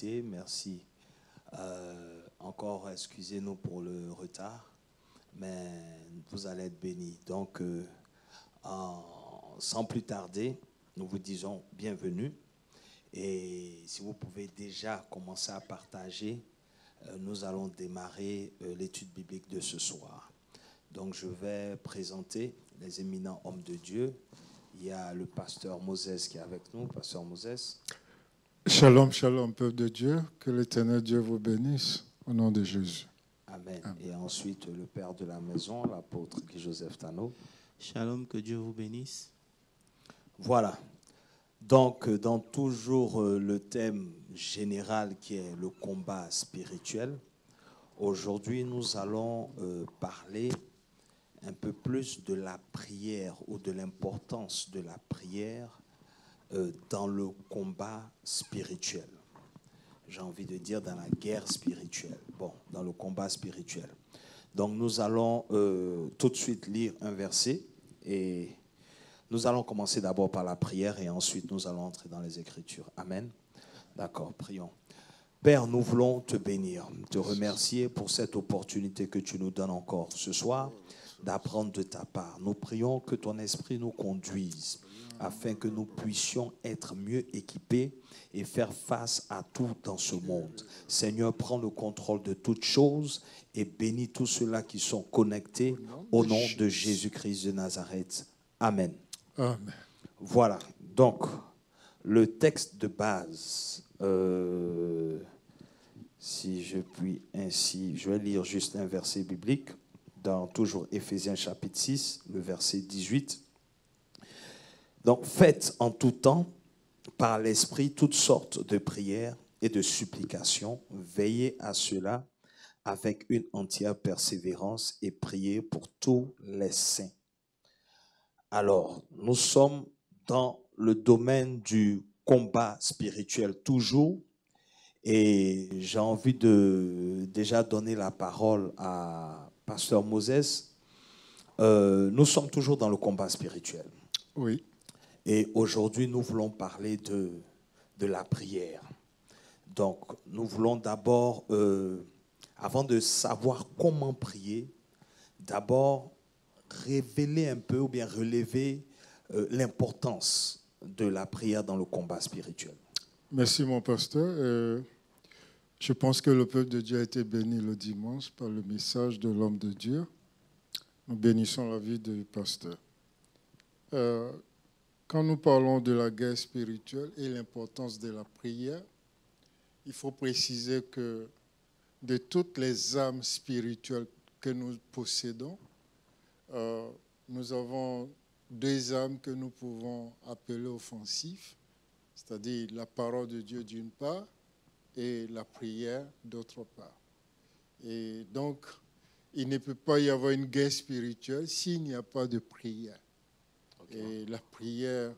disponibilité. Merci. Encore, excusez-nous pour le retard, mais vous allez être bénis. Donc, sans plus tarder, nous vous disons bienvenue. Et si vous pouvez déjà commencer à partager, nous allons démarrer l'étude biblique de ce soir. Donc, je vais présenter les éminents hommes de Dieu. Il y a le pasteur Moses qui est avec nous. Pasteur Moses. Shalom, shalom, peuple de Dieu. Que l'Éternel Dieu vous bénisse au nom de Jésus. Amen. Amen. Et ensuite, le père de la maison, l'apôtre Guy-Joseph Tano. Shalom, que Dieu vous bénisse. Voilà. Donc, dans toujours le thème général qui est le combat spirituel, aujourd'hui, nous allons parler un peu plus de la prière ou de l'importance de la prière dans le combat spirituel. J'ai envie de dire dans la guerre spirituelle. Bon, dans le combat spirituel. Donc, nous allons tout de suite lire un verset et nous allons commencer d'abord par la prière et ensuite nous allons entrer dans les Écritures. Amen. D'accord, prions. Père, nous voulons te bénir, te remercier pour cette opportunité que tu nous donnes encore ce soir d'apprendre de ta part. Nous prions que ton esprit nous conduise afin que nous puissions être mieux équipés et faire face à tout dans ce monde. Seigneur, prends le contrôle de toutes choses et bénis tous ceux-là qui sont connectés au nom de Jésus-Christ de Nazareth. Amen. Amen. Voilà, donc le texte de base, si je puis ainsi, je vais lire juste un verset biblique dans toujours Éphésiens chapitre 6, le verset 18. Donc, faites en tout temps, par l'Esprit, toutes sortes de prières et de supplications. Veillez à cela avec une entière persévérance et priez pour tous les saints. Alors, nous sommes dans le domaine du combat spirituel toujours. Et j'ai envie de déjà donner la parole à Pasteur Moses. Nous sommes toujours dans le combat spirituel. Oui. Et aujourd'hui, nous voulons parler de la prière. Donc, nous voulons d'abord, avant de savoir comment prier, d'abord révéler un peu ou bien relever l'importance de la prière dans le combat spirituel. Merci, mon pasteur. Je pense que le peuple de Dieu a été béni le dimanche par le message de l'homme de Dieu. Nous bénissons la vie du pasteur. Quand nous parlons de la guerre spirituelle et l'importance de la prière, il faut préciser que de toutes les armes spirituelles que nous possédons, nous avons deux armes que nous pouvons appeler offensives, c'est-à-dire la parole de Dieu d'une part et la prière d'autre part. Et donc, il ne peut pas y avoir une guerre spirituelle s'il n'y a pas de prière. Okay. Et la prière,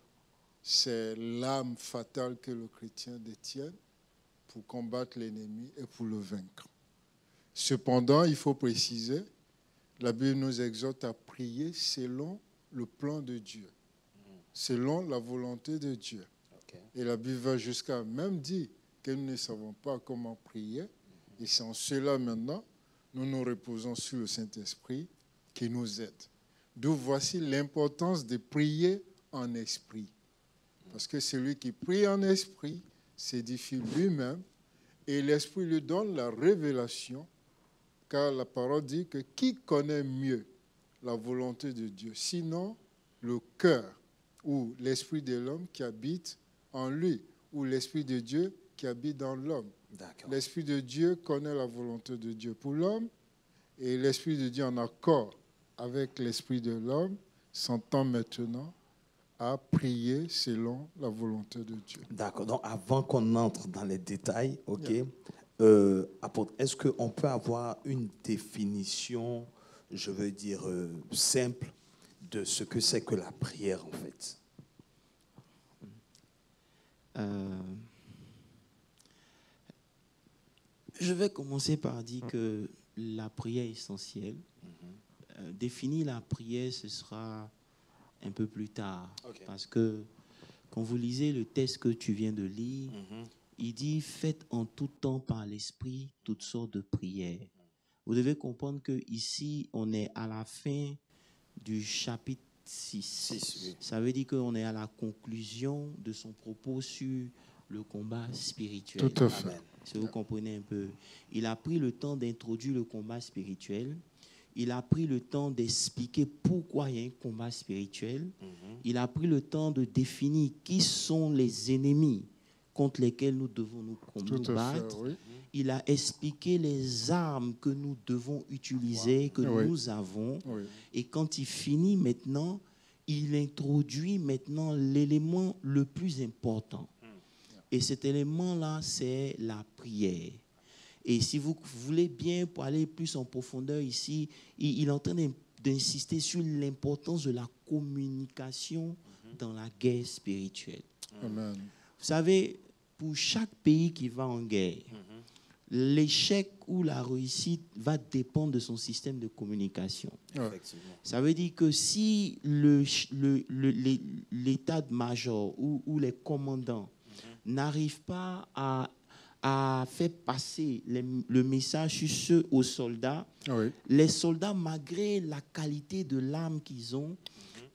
c'est l'arme fatale que le chrétien détient pour combattre l'ennemi et pour le vaincre. Cependant, il faut préciser, la Bible nous exhorte à prier selon le plan de Dieu, selon la volonté de Dieu. Okay. Et la Bible va jusqu'à même dire que nous ne savons pas comment prier. Et c'est en cela maintenant, nous nous reposons sur le Saint-Esprit qui nous aide. D'où voici l'importance de prier en esprit. Parce que celui qui prie en esprit s'édifie lui-même et l'Esprit lui donne la révélation, car la parole dit que qui connaît mieux la volonté de Dieu, sinon le cœur ou l'esprit de l'homme qui habite en lui, ou l'Esprit de Dieu qui habite dans l'homme. L'Esprit de Dieu connaît la volonté de Dieu pour l'homme et l'Esprit de Dieu en accord avec l'Esprit de l'homme s'entend maintenant à prier selon la volonté de Dieu. D'accord. Donc, avant qu'on entre dans les détails, ok, apôtre, est-ce qu'on peut avoir une définition, je veux dire, simple de ce que c'est que la prière, en fait? Je vais commencer par dire que la prière est essentielle. Définir la prière, ce sera un peu plus tard. Okay. Parce que quand vous lisez le texte que tu viens de lire, il dit « Faites en tout temps par l'Esprit toutes sortes de prières ». Vous devez comprendre qu'ici, on est à la fin du chapitre 6. Oui. Ça veut dire qu'on est à la conclusion de son propos sur le combat spirituel. Tout à fait. Amen. Si vous comprenez un peu. Il a pris le temps d'introduire le combat spirituel. Il a pris le temps d'expliquer pourquoi il y a un combat spirituel. Il a pris le temps de définir qui sont les ennemis contre lesquels nous devons nous battre. Oui. Il a expliqué les armes que nous devons utiliser, que nous avons. Oui. Et quand il finit maintenant, il introduit maintenant l'élément le plus important. Et cet élément-là, c'est la prière. Et si vous voulez bien, pour aller plus en profondeur ici, il est en train d'insister sur l'importance de la communication dans la guerre spirituelle. Amen. Vous savez, pour chaque pays qui va en guerre, l'échec ou la réussite va dépendre de son système de communication. Effectivement. Ça veut dire que si l'état-major ou les commandants n'arrivent pas à faire passer le message sur ceux aux soldats, Oui. les soldats, malgré la qualité de l'arme qu'ils ont,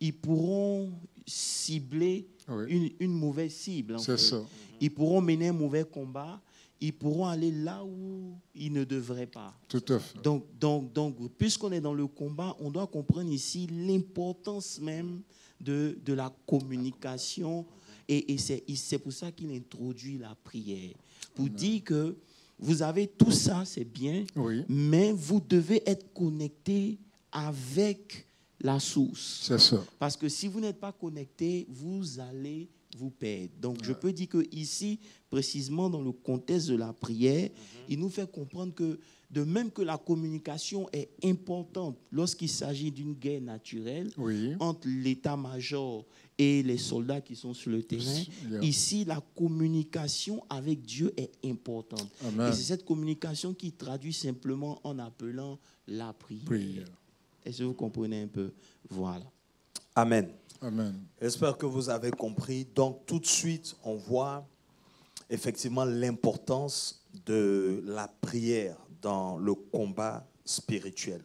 ils pourront cibler une mauvaise cible. C'est ça. Ils pourront mener un mauvais combat. Ils pourront aller là où ils ne devraient pas. Tout à fait. Donc, puisqu'on est dans le combat, on doit comprendre ici l'importance même de la communication. Et c'est pour ça qu'il introduit la prière. Pour dire que vous avez tout ça, c'est bien, mais vous devez être connecté avec la source. C'est ça. Parce que si vous n'êtes pas connecté, vous allez vous perdre. Donc, je peux dire que ici, précisément dans le contexte de la prière, il nous fait comprendre que de même que la communication est importante lorsqu'il s'agit d'une guerre naturelle entre l'état-major et les soldats qui sont sur le terrain, ici, la communication avec Dieu est importante. Amen. Et c'est cette communication qui traduit simplement en appelant la prière. Est-ce que vous comprenez un peu? Voilà. Amen. Amen. J'espère que vous avez compris. Donc, tout de suite, on voit effectivement l'importance de la prière dans le combat spirituel.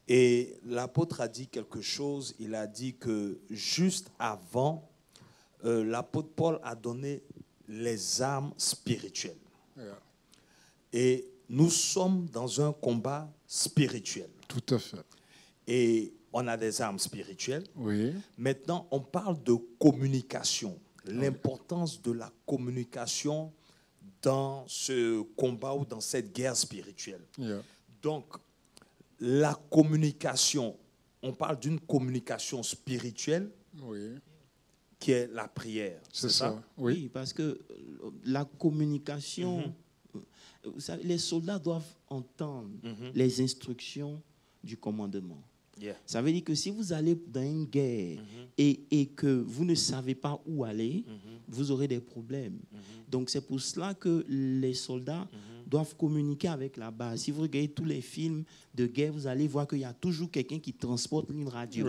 Et l'apôtre a dit quelque chose. Il a dit que juste avant, l'apôtre Paul a donné les armes spirituelles. Et nous sommes dans un combat spirituel. Tout à fait. Et on a des armes spirituelles. Oui. Maintenant, on parle de communication. L'importance de la communication dans ce combat ou dans cette guerre spirituelle. Donc, la communication, on parle d'une communication spirituelle qui est la prière. C'est ça? Oui, parce que la communication, vous savez, les soldats doivent entendre les instructions du commandement. Ça veut dire que si vous allez dans une guerre et que vous ne savez pas où aller, vous aurez des problèmes. Donc c'est pour cela que les soldats doivent communiquer avec la base. Si vous regardez tous les films de guerre, vous allez voir qu'il y a toujours quelqu'un qui transporte une radio.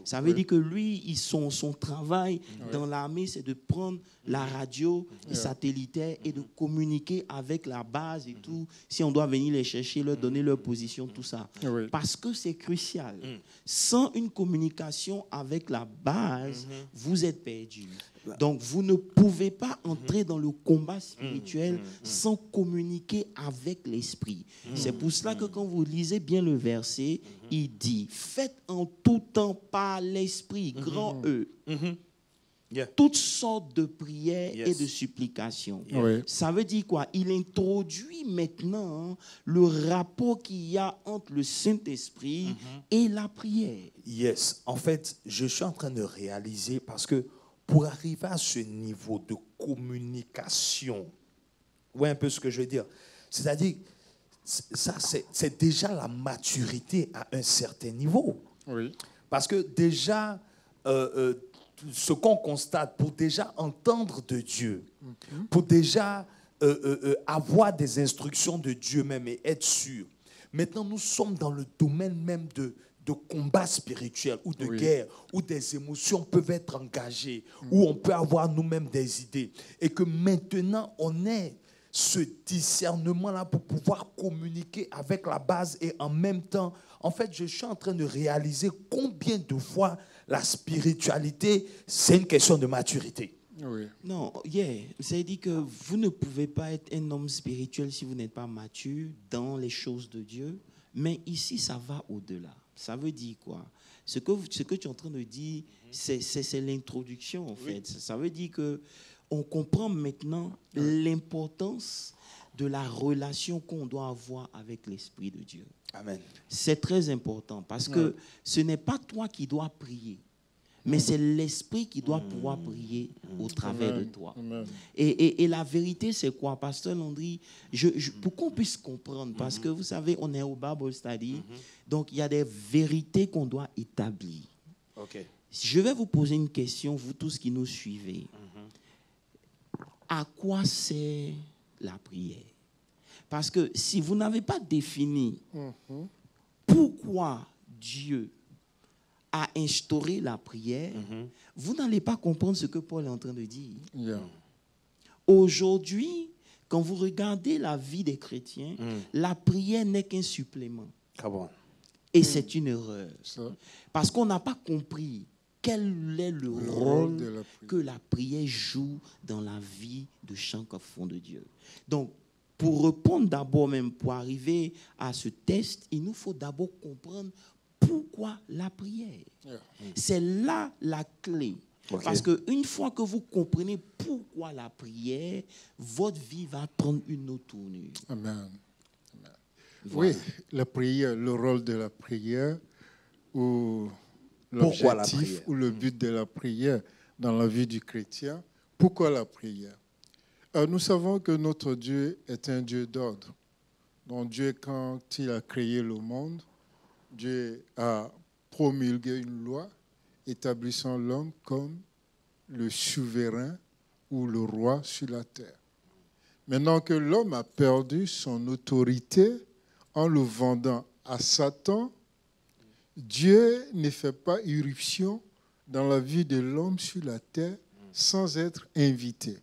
Ça veut dire que lui, son travail dans l'armée, c'est de prendre la radio satellitaire et de communiquer avec la base et tout. Si on doit venir les chercher, leur donner leur position, tout ça. Parce que c'est crucial. Sans une communication avec la base, vous êtes perdu. Donc, vous ne pouvez pas entrer dans le combat spirituel sans communiquer avec l'esprit. C'est pour cela que quand vous lisez bien le verset, il dit « Faites en tout temps par l'esprit, grand E, toutes sortes de prières et de supplications. » Ça veut dire quoi? Il introduit maintenant le rapport qu'il y a entre le Saint-Esprit et la prière. Yes. En fait, je suis en train de réaliser parce que pour arriver à ce niveau de communication, vous voyez un peu ce que je veux dire? C'est-à-dire, ça, c'est déjà la maturité à un certain niveau. Parce que déjà, ce qu'on constate, pour déjà entendre de Dieu, pour déjà avoir des instructions de Dieu même et être sûr. Maintenant, nous sommes dans le domaine même de combat spirituel ou de guerre, où des émotions peuvent être engagées, où on peut avoir nous-mêmes des idées. Et que maintenant, on ait ce discernement-là pour pouvoir communiquer avec la base et en même temps, en fait, je suis en train de réaliser combien de fois la spiritualité, c'est une question de maturité. Oui. Non, ça dit que vous ne pouvez pas être un homme spirituel si vous n'êtes pas mature dans les choses de Dieu. Mais ici, ça va au-delà. Ça veut dire quoi? Ce que tu es en train de dire, c'est l'introduction, en fait. Ça veut dire qu'on comprend maintenant l'importance de la relation qu'on doit avoir avec l'Esprit de Dieu. Amen. C'est très important parce que ce n'est pas toi qui dois prier, mais c'est l'Esprit qui doit pouvoir prier au travers de toi. Et la vérité, c'est quoi, Pasteur Landry? Pour qu'on puisse comprendre, parce que vous savez, on est au Bible Study, donc il y a des vérités qu'on doit établir. Okay. Je vais vous poser une question, vous tous qui nous suivez. À quoi sert la prière? Parce que si vous n'avez pas défini pourquoi Dieu a instauré la prière, vous n'allez pas comprendre ce que Paul est en train de dire. Aujourd'hui, quand vous regardez la vie des chrétiens, la prière n'est qu'un supplément. Et c'est une erreur. Parce qu'on n'a pas compris quel est le rôle que la prière joue dans la vie de chaque enfant de Dieu. Donc, pour répondre d'abord, même pour arriver à ce test, il nous faut d'abord comprendre pourquoi la prière. C'est là la clé. Parce qu'une fois que vous comprenez pourquoi la prière, votre vie va prendre une autre tournure. Amen. Voilà. Oui, la prière, le rôle de la prière, ou l'objectif ou le but de la prière dans la vie du chrétien. Pourquoi la prière? Nous savons que notre Dieu est un Dieu d'ordre. Donc Dieu, quand il a créé le monde, Dieu a promulgué une loi établissant l'homme comme le souverain ou le roi sur la terre. Maintenant que l'homme a perdu son autorité en le vendant à Satan, Dieu ne fait pas irruption dans la vie de l'homme sur la terre sans être invité.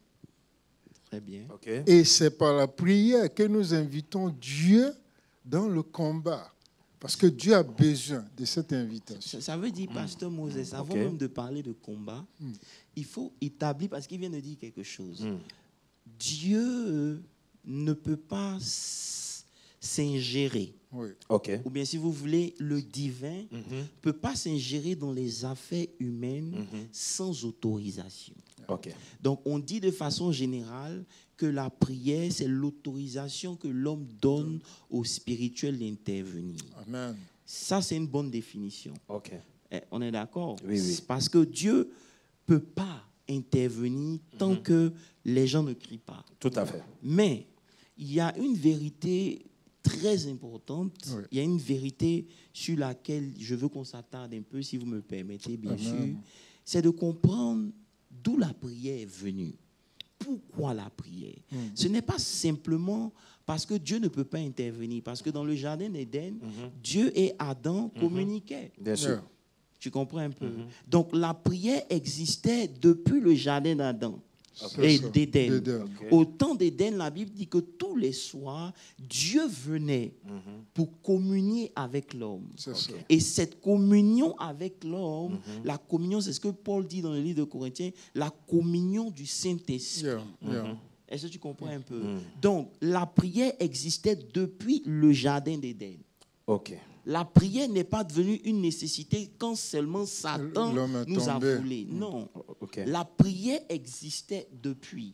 Très bien. Et c'est par la prière que nous invitons Dieu dans le combat. Parce que Dieu a besoin de cette invitation. Ça veut dire, Pasteur Moses, avant même de parler de combat, il faut établir, parce qu'il vient de dire quelque chose. Dieu ne peut pas s'ingérer. Ou bien, si vous voulez, le divin ne peut pas s'ingérer dans les affaires humaines sans autorisation. Donc, on dit de façon générale que la prière, c'est l'autorisation que l'homme donne au spirituel d'intervenir. Amen. Ça, c'est une bonne définition. On est d'accord? Oui. Parce que Dieu ne peut pas intervenir tant que les gens ne crient pas. Tout à fait. Mais il y a une vérité très importante. Il y a une vérité sur laquelle je veux qu'on s'attarde un peu, si vous me permettez, bien sûr. C'est de comprendre d'où la prière est venue. Pourquoi la prière? Ce n'est pas simplement parce que Dieu ne peut pas intervenir. Parce que dans le jardin d'Éden, Dieu et Adam communiquaient. Bien sûr. Tu comprends un peu? Donc la prière existait depuis le jardin d'Adam. Et d'Éden. Au temps d'Éden, la Bible dit que tous les soirs, Dieu venait pour communier avec l'homme. Et cette communion avec l'homme, la communion, c'est ce que Paul dit dans le livre de Corinthiens, la communion du Saint-Esprit. Est-ce que tu comprends un peu? Donc, la prière existait depuis le jardin d'Éden. La prière n'est pas devenue une nécessité quand seulement Satan nous a volé. Non. La prière existait depuis.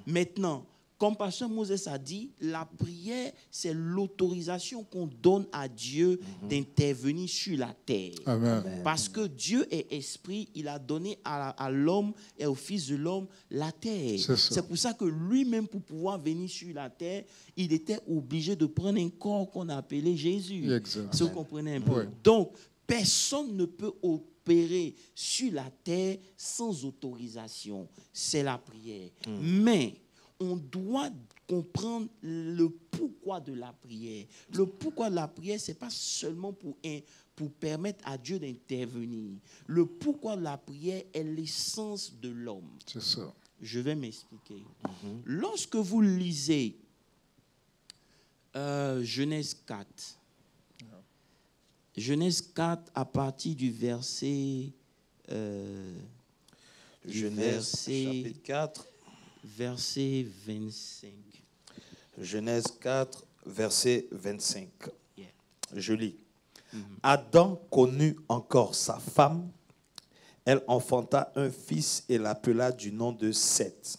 Maintenant, comme Pasteur Moses a dit, la prière, c'est l'autorisation qu'on donne à Dieu d'intervenir sur la terre. Amen. Parce que Dieu est esprit, il a donné à l'homme et au fils de l'homme la terre. C'est pour ça que lui-même, pour pouvoir venir sur la terre, il était obligé de prendre un corps qu'on appelait Jésus. Si vous comprenez un peu. Donc, personne ne peut opérer sur la terre sans autorisation. C'est la prière. Mais on doit comprendre le pourquoi de la prière. Le pourquoi de la prière, ce n'est pas seulement pour permettre à Dieu d'intervenir. Le pourquoi de la prière est l'essence de l'homme. C'est ça. Je vais m'expliquer. Lorsque vous lisez Genèse 4, Genèse 4 à partir du verset... Genèse chapitre 4. Verset 25. Genèse 4, verset 25. Yeah. Je lis. Adam connut encore sa femme. Elle enfanta un fils et l'appela du nom de Seth.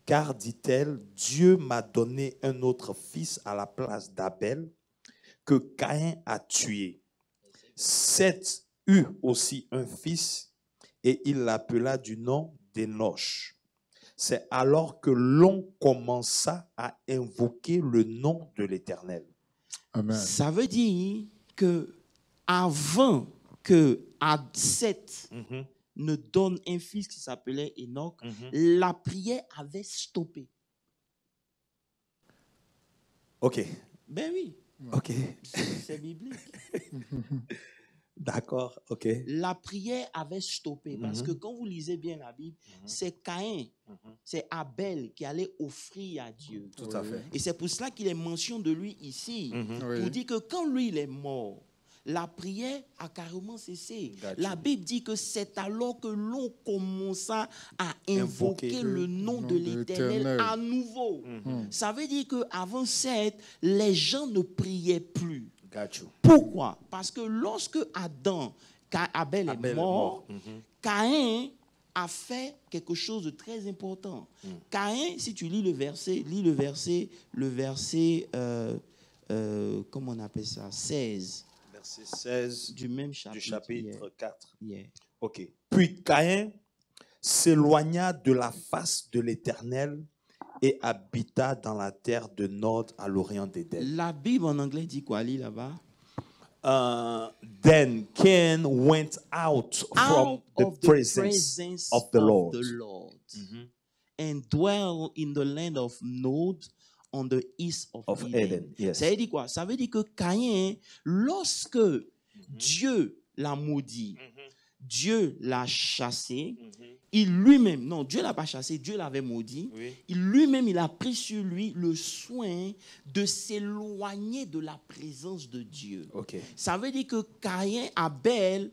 Car, dit-elle, Dieu m'a donné un autre fils à la place d'Abel que Caïn a tué. Seth eut aussi un fils et il l'appela du nom d'Énoch. C'est alors que l'on commença à invoquer le nom de l'Éternel. Amen. Ça veut dire que avant que Seth ne donne un fils qui s'appelait Enoch, la prière avait stoppé. Ok. Ben oui. Ok. C'est biblique. D'accord, ok. La prière avait stoppé parce que quand vous lisez bien la Bible, c'est Caïn, c'est Abel qui allait offrir à Dieu. Tout à fait. Et c'est pour cela qu'il est mention de lui ici, pour dire que quand lui il est mort, la prière a carrément cessé. La Bible dit que c'est alors que l'on commença à invoquer le nom de l'Éternel à nouveau. Ça veut dire qu'avant Seth, les gens ne priaient plus. Pourquoi? Parce que lorsque Abel est mort, Caïn a fait quelque chose de très important. Caïn, si tu lis le verset, comment on appelle ça? 16. Verset 16 du même chapitre, du chapitre 4. Yeah. Ok. Puis Caïn s'éloigna de la face de l'Éternel et habita dans la terre de Nod à l'orient d'Éden. La Bible en anglais dit quoi, lis là-bas? Then Cain went out from the presence of the Lord. And dwell in the land of Nod on the east of Eden. Yes. Ça veut dire quoi? Ça veut dire que Caïn, lorsque Dieu l'a maudit, Dieu l'a chassé, il lui-même, non, Dieu ne l'a pas chassé, Dieu l'avait maudit, lui-même, il a pris sur lui le soin de s'éloigner de la présence de Dieu. Ça veut dire que Caïn, Abel,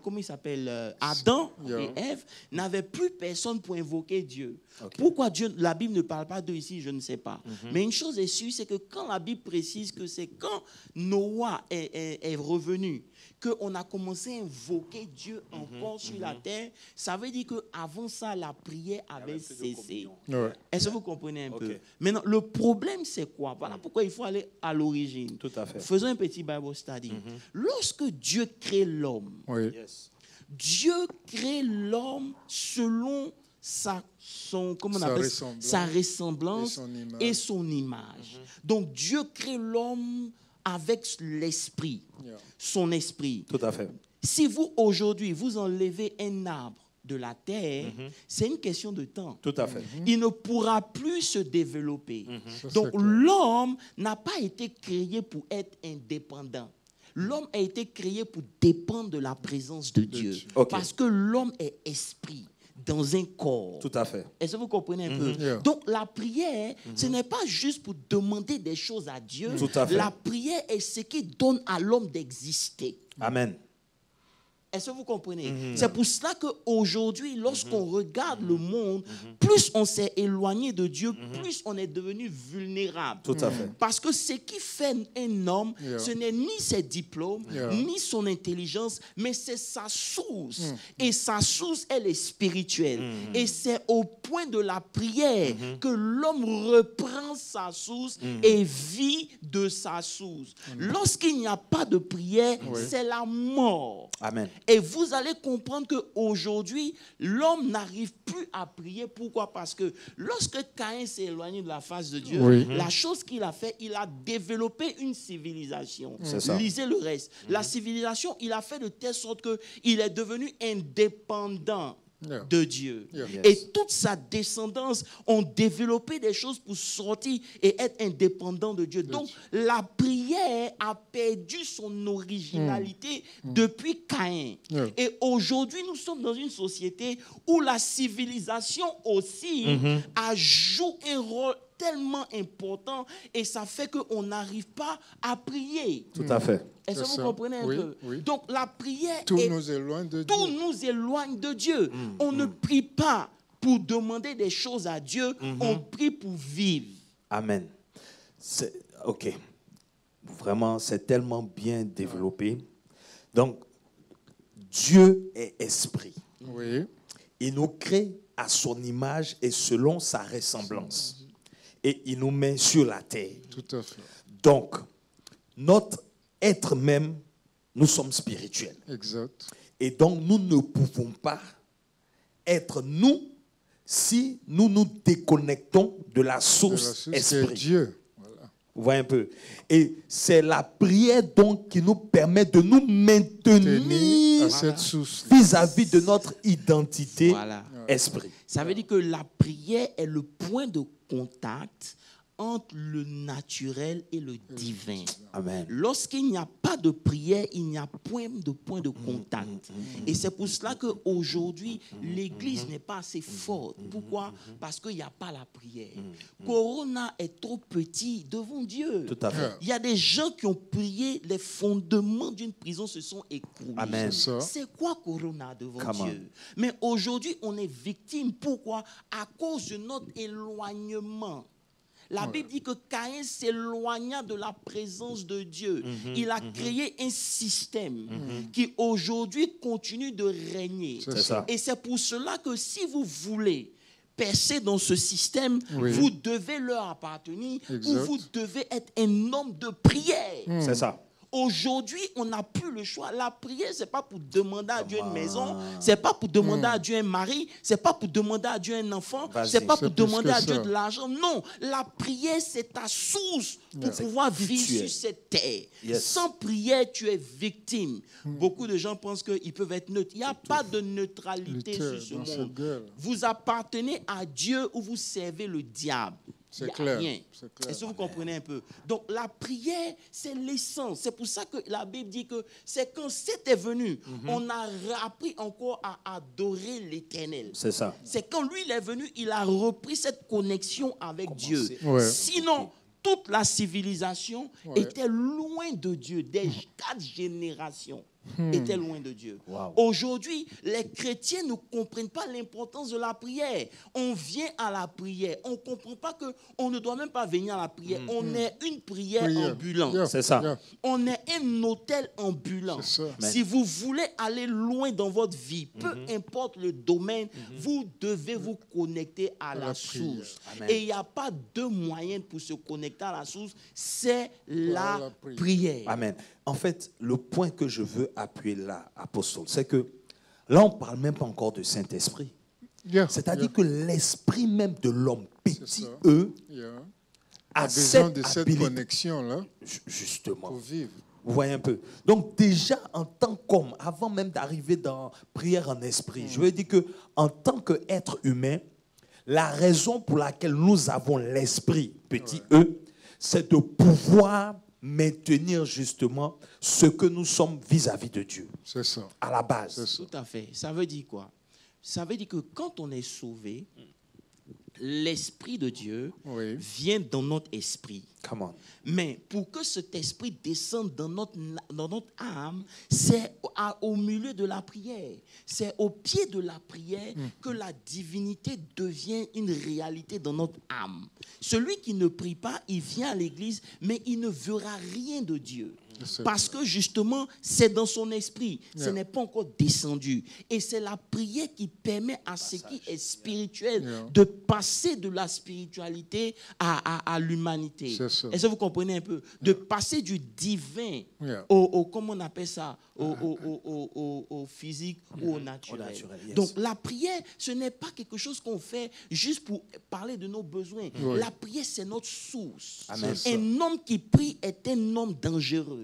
comment il s'appelle, Adam et Ève n'avaient plus personne pour invoquer Dieu. Pourquoi la Bible ne parle pas d'eux ici, je ne sais pas. Mais une chose est sûre, c'est que quand la Bible précise que c'est quand Noah est revenu, qu'on a commencé à invoquer Dieu encore sur la terre, ça veut dire qu'avant ça, la prière avait cessé. Est-ce que vous comprenez un peu? Maintenant, le problème, c'est quoi? Voilà pourquoi il faut aller à l'origine. Tout à fait. Faisons un petit Bible study. Lorsque Dieu crée l'homme, Dieu crée l'homme selon sa ressemblance et son image. Donc Dieu crée l'homme avec l'esprit, son esprit. Tout à fait. Si vous, aujourd'hui, vous enlevez un arbre de la terre, c'est une question de temps. Tout à fait. Il ne pourra plus se développer. Donc l'homme n'a pas été créé pour être indépendant. L'homme a été créé pour dépendre de la présence de Dieu. Parce que l'homme est esprit dans un corps. Tout à fait. Est-ce que vous comprenez un peu? Donc la prière, ce n'est pas juste pour demander des choses à Dieu. Tout à fait. La prière est ce qui donne à l'homme d'exister. Amen. Est-ce que vous comprenez? C'est pour cela qu'aujourd'hui, lorsqu'on regarde le monde, plus on s'est éloigné de Dieu, plus on est devenu vulnérable. Tout à fait. Parce que ce qui fait un homme, ce n'est ni ses diplômes, ni son intelligence, mais c'est sa source. Et sa source, elle est spirituelle. Et c'est au point de la prière que l'homme reprend sa source et vit de sa source. Lorsqu'il n'y a pas de prière, c'est la mort. Amen. Et vous allez comprendre qu'aujourd'hui, l'homme n'arrive plus à prier. Pourquoi? Parce que lorsque Caïn s'est éloigné de la face de Dieu, la chose qu'il a fait, il a développé une civilisation. Lisez le reste. La civilisation, il a fait de telle sorte qu'il est devenu indépendant. de Dieu. Et toute sa descendance ont développé des choses pour sortir et être indépendants de Dieu. Donc, la prière a perdu son originalité depuis Caïn. Et aujourd'hui, nous sommes dans une société où la civilisation aussi joue un rôle tellement important et ça fait qu'on n'arrive pas à prier. Tout à fait. Est-ce que vous comprenez un peu? Donc la prière, tout nous éloigne de Dieu. On ne prie pas pour demander des choses à Dieu, on prie pour vivre. Amen. Ok. Vraiment, c'est tellement bien développé. Donc, Dieu est esprit. Oui. Il nous crée à son image et selon sa ressemblance. Et il nous met sur la terre. Tout à fait. Donc, notre être même, nous sommes spirituels. Exact. Et donc, nous ne pouvons pas être nous si nous nous déconnectons de la source esprit. C'est Dieu. Voilà. Vous voyez un peu. Et c'est la prière donc qui nous permet de nous maintenir à cette source vis-à-vis de notre identité esprit. Ça veut dire que la prière est le point de contact entre le naturel et le divin. Amen. Lorsqu'il n'y a pas de prière, il n'y a point de contact. Et c'est pour cela qu'aujourd'hui, l'Église n'est pas assez forte. Pourquoi? Parce qu'il n'y a pas la prière. Corona est trop petit devant Dieu. Tout à fait. Il y a des gens qui ont prié, les fondements d'une prison se sont écroulés. Amen. C'est quoi Corona devant Dieu? Mais aujourd'hui, on est victime. Pourquoi? À cause de notre éloignement. La Bible dit que Caïn s'éloigna de la présence de Dieu. Il a créé un système qui aujourd'hui continue de régner. Et c'est pour cela que si vous voulez percer dans ce système, vous devez leur appartenir ou vous devez être un homme de prière. C'est ça. Aujourd'hui, on n'a plus le choix. La prière, ce n'est pas pour demander à Dieu une maison, ce n'est pas pour demander à Dieu un mari, ce n'est pas pour demander à Dieu un enfant, ce n'est pas pour demander à Dieu de l'argent. Non, la prière, c'est ta source pour pouvoir vivre sur cette terre. Sans prière, tu es victime. Beaucoup de gens pensent qu'ils peuvent être neutres. Il n'y a pas de neutralité sur ce monde. Vous appartenez à Dieu ou vous servez le diable. C'est clair. Est-ce que vous comprenez un peu? Donc la prière, c'est l'essence. C'est pour ça que la Bible dit que c'est quand c'était venu, on a appris encore à adorer l'Éternel. C'est ça. C'est quand lui il est venu, il a repris cette connexion avec Dieu. Sinon, toute la civilisation était loin de Dieu. Des 4 générations étaient loin de Dieu. Aujourd'hui, les chrétiens ne comprennent pas l'importance de la prière. On vient à la prière. On ne comprend pas qu'on ne doit même pas venir à la prière. On est une prière ambulante. C'est ça. On est un hôtel ambulant. Si vous voulez aller loin dans votre vie, peu importe le domaine, vous devez vous connecter à la source. Et il n'y a pas deux moyens pour se connecter à la source, c'est la prière. Amen. En fait, le point que je veux appuyer là, apostole, c'est que là, on ne parle même pas encore de Saint-Esprit. C'est-à-dire que l'esprit même de l'homme, petit a besoin de cette connexion-là justement pour vivre. Vous voyez un peu. Donc déjà, en tant qu'homme, avant même d'arriver dans prière en esprit, je veux dire qu'en tant qu'être humain, la raison pour laquelle nous avons l'esprit, petit e, c'est de pouvoir maintenir justement ce que nous sommes vis-à-vis de Dieu. C'est ça. À la base. Tout à fait. Ça veut dire quoi? Ça veut dire que quand on est sauvé, l'Esprit de Dieu vient dans notre esprit. Come on. Mais pour que cet esprit descende dans notre âme, c'est au milieu de la prière. C'est au pied de la prière que la divinité devient une réalité dans notre âme. Celui qui ne prie pas, il vient à l'église, mais il ne verra rien de Dieu. Parce que justement, c'est dans son esprit. Ce n'est pas encore descendu. Et c'est la prière qui permet à ce qui est spirituel de passer de la spiritualité à l'humanité. Est-ce que vous comprenez un peu? De passer du divin au comment on appelle ça? Au physique ou au naturel. Donc la prière, ce n'est pas quelque chose qu'on fait juste pour parler de nos besoins. La prière, c'est notre source. Un homme qui prie est un homme dangereux.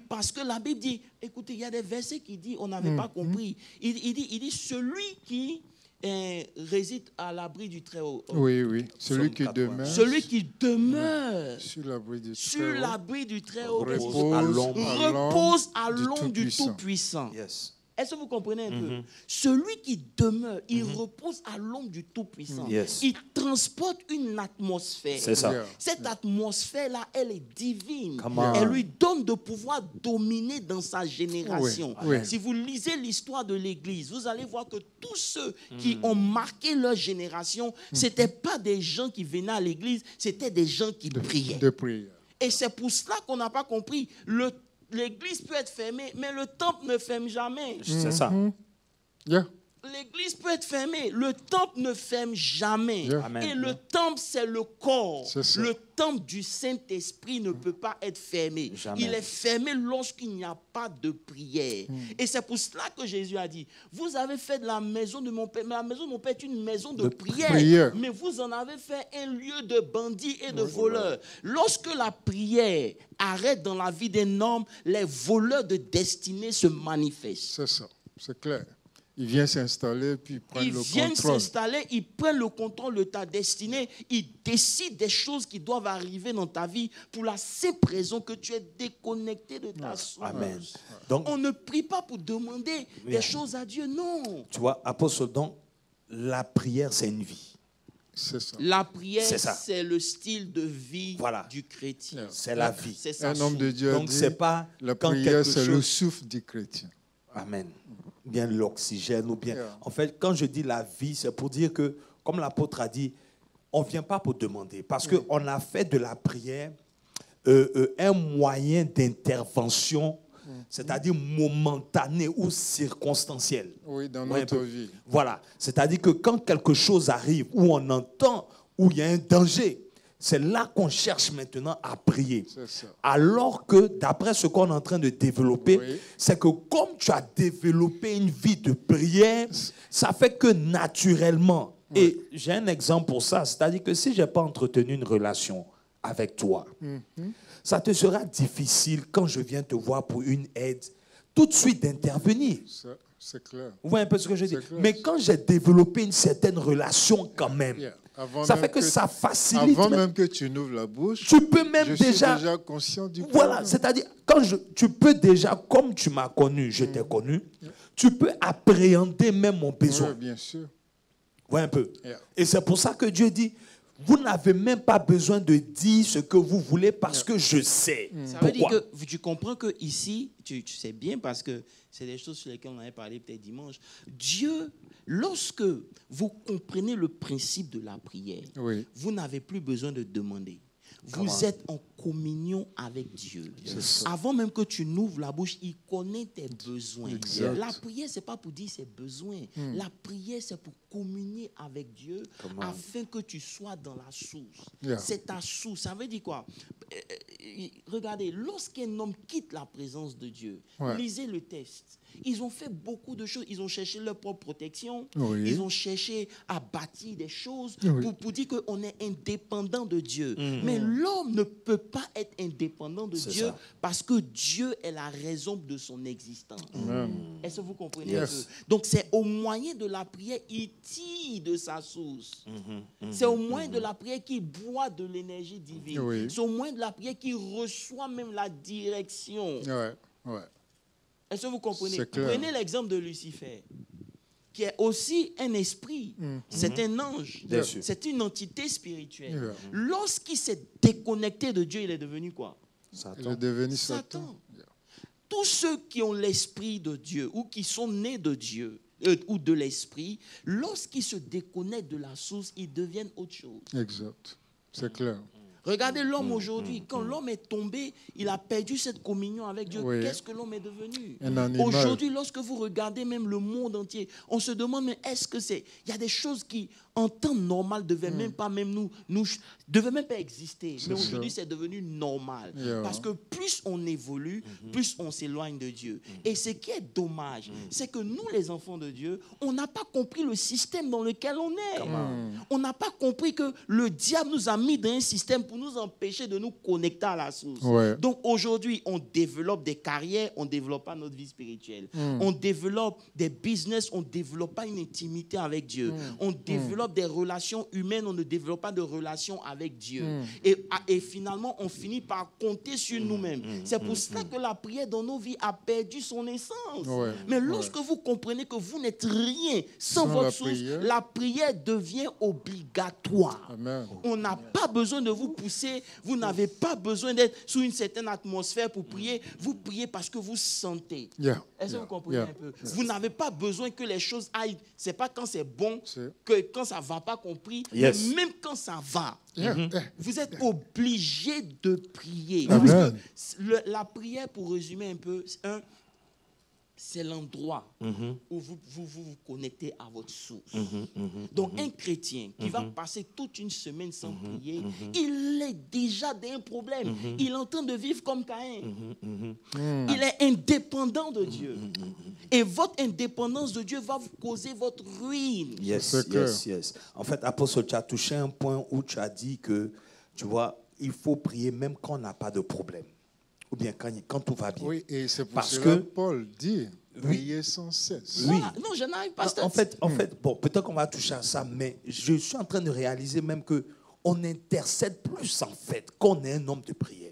Parce que la Bible dit, écoutez, il y a des versets qui disent, on n'avait pas compris. Il dit, celui qui réside à l'abri du Très-Haut. Oui. Celui qui demeure. Celui qui demeure sur l'abri du Très-Haut. Repose à l'ombre du Tout-Puissant. Yes. Est-ce que vous comprenez un peu? Celui qui demeure, il repose à l'ombre du Tout-Puissant. Yes. Il transporte une atmosphère. C'est ça. Cette atmosphère-là, elle est divine. Elle lui donne de pouvoir dominer dans sa génération. Si vous lisez l'histoire de l'Église, vous allez voir que tous ceux qui ont marqué leur génération, ce n'étaient pas des gens qui venaient à l'Église, c'était des gens qui priaient. Et c'est pour cela qu'on n'a pas compris. L'église peut être fermée, mais le temple ne ferme jamais. C'est ça. L'église peut être fermée, le temple ne ferme jamais. Et le temple, c'est le corps. Le temple du Saint-Esprit ne peut pas être fermé. Jamais. Il est fermé lorsqu'il n'y a pas de prière. Et c'est pour cela que Jésus a dit, vous avez fait de la maison de mon Père, mais la maison de mon Père est une maison de prière. Mais vous en avez fait un lieu de bandits et de voleurs. Lorsque la prière arrête dans la vie d'un homme, les voleurs de destinée se manifestent. C'est ça, c'est clair. Ils viennent s'installer, puis ils prennent le contrôle. Ils viennent s'installer, ils prennent le contrôle de ta destinée. Ils décident des choses qui doivent arriver dans ta vie pour la simple raison que tu es déconnecté de ta source. Amen. Donc, on ne prie pas pour demander des choses à Dieu, non. Tu vois, apôtre, donc, la prière, c'est une vie. C'est ça. La prière, c'est le style de vie du chrétien. C'est la vie. C'est un homme de Dieu donc, dit, c'est pas la prière, c'est le souffle du chrétien. Amen. Bien l'oxygène ou bien... En fait, quand je dis la vie, c'est pour dire que, comme l'apôtre a dit, on ne vient pas pour demander. Parce qu'on a fait de la prière un moyen d'intervention, c'est-à-dire momentané ou circonstanciel. Oui, dans notre vie. Voilà. C'est-à-dire que quand quelque chose arrive, où on entend, où il y a un danger, c'est là qu'on cherche maintenant à prier. Alors que, d'après ce qu'on est en train de développer, c'est que comme tu as développé une vie de prière, ça fait que naturellement, et j'ai un exemple pour ça, c'est-à-dire que si je n'ai pas entretenu une relation avec toi, ça te sera difficile quand je viens te voir pour une aide, tout de suite d'intervenir. C'est clair. Vous voyez un peu ce que je dis? Mais quand j'ai développé une certaine relation quand même, ça fait que ça facilite. Avant même que tu n'ouvres la bouche, tu peux même je suis déjà conscient du problème. Voilà, c'est-à-dire, tu peux déjà, comme tu m'as connu, je t'ai connu, tu peux appréhender même mon besoin. Oui, bien sûr. Vous voyez un peu? Et c'est pour ça que Dieu dit, vous n'avez même pas besoin de dire ce que vous voulez parce que je sais. Ça veut dire que tu comprends que ici, tu sais bien parce que c'est des choses sur lesquelles on avait parlé peut-être dimanche. Dieu, lorsque vous comprenez le principe de la prière, vous n'avez plus besoin de demander. Vous êtes en communion avec Dieu. Avant même que tu n'ouvres la bouche, il connaît tes besoins. La prière, ce n'est pas pour dire ses besoins. La prière, c'est pour communier avec Dieu afin que tu sois dans la source. C'est ta source. Ça veut dire quoi? Regardez, lorsqu'un homme quitte la présence de Dieu, lisez le texte. Ils ont fait beaucoup de choses. Ils ont cherché leur propre protection. Ils ont cherché à bâtir des choses pour dire qu'on est indépendant de Dieu. Mais l'homme ne peut pas être indépendant de Dieu parce que Dieu est la raison de son existence. Est-ce que vous comprenez un peu? Donc c'est au moyen de la prière, il tire de sa source. C'est au moyen de la prière qu'il boit de l'énergie divine. C'est au moyen de la prière qu'il reçoit même la direction. Est-ce que vous comprenez? Prenez l'exemple de Lucifer, qui est aussi un esprit. C'est un ange. C'est une entité spirituelle. Lorsqu'il s'est déconnecté de Dieu, il est devenu quoi? Il est devenu Satan. Tous ceux qui ont l'esprit de Dieu ou qui sont nés de Dieu ou de l'esprit, lorsqu'ils se déconnectent de la source, ils deviennent autre chose. Exact. C'est clair. Regardez l'homme aujourd'hui. Quand l'homme est tombé, il a perdu cette communion avec Dieu. Qu'est-ce que l'homme est devenu? Aujourd'hui, lorsque vous regardez même le monde entier, on se demande, mais est-ce que c'est... Il y a des choses qui... en temps normal, devait même pas devait même pas exister. Mais aujourd'hui, c'est devenu normal. Parce que plus on évolue, plus on s'éloigne de Dieu. Et ce qui est dommage, c'est que nous, les enfants de Dieu, on n'a pas compris le système dans lequel on est. On n'a pas compris que le diable nous a mis dans un système pour nous empêcher de nous connecter à la source. Donc aujourd'hui, on développe des carrières, on ne développe pas notre vie spirituelle. On développe des business, on ne développe pas une intimité avec Dieu. On développe des relations humaines, on ne développe pas de relations avec Dieu. Et finalement, on finit par compter sur nous-mêmes. C'est pour cela que la prière dans nos vies a perdu son essence. Mais lorsque vous comprenez que vous n'êtes rien sans votre source, la prière devient obligatoire. Amen. On n'a pas besoin de vous pousser, vous n'avez pas besoin d'être sous une certaine atmosphère pour prier. Vous priez parce que vous sentez. Est-ce que vous comprenez un peu? Vous n'avez pas besoin que les choses aillent. Ce n'est pas quand c'est bon, que quand ça ne va pas qu'on prie, mais même quand ça va. Vous êtes obligé de prier. Parce que la prière, pour résumer un peu, c'est l'endroit où vous connectez à votre source. Donc, un chrétien qui va passer toute une semaine sans prier, il est déjà dans un problème. Il est en train de vivre comme Caïn. Il est indépendant de Dieu. Et votre indépendance de Dieu va vous causer votre ruine. Yes. En fait, apôtre, tu as touché un point où tu as dit que, tu vois, il faut prier même quand on n'a pas de problème. Ou bien quand tout va bien. Oui, et c'est pour cela que Paul dit prier sans cesse. Voilà. Non, je n'arrive pas à En fait, bon, peut-être qu'on va toucher à ça, mais je suis en train de réaliser même qu'on intercède plus, en fait, qu'on est un homme de prière.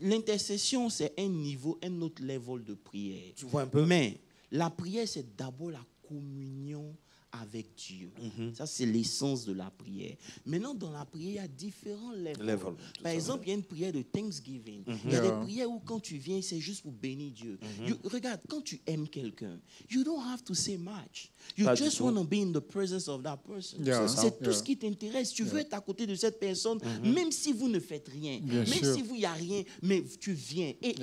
L'intercession, c'est un autre level de prière. Tu vois un peu? Mais la prière, c'est d'abord la communion avec Dieu. Ça, c'est l'essence de la prière. Maintenant, dans la prière, il y a différents levels. Par exemple, il y a une prière de Thanksgiving. Il y a des prières où quand tu viens, c'est juste pour bénir Dieu. Regarde, quand tu aimes quelqu'un, you don't have to say much. You just want to be in the presence of that person. C'est tout ce qui t'intéresse. Tu veux être à côté de cette personne, même si vous ne faites rien. Même si vous, il n'y a rien, mais tu viens. Et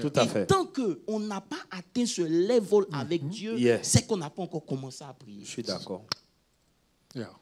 tant qu'on n'a pas atteint ce level avec Dieu, c'est qu'on n'a pas encore commencé à prier. Je suis d'accord.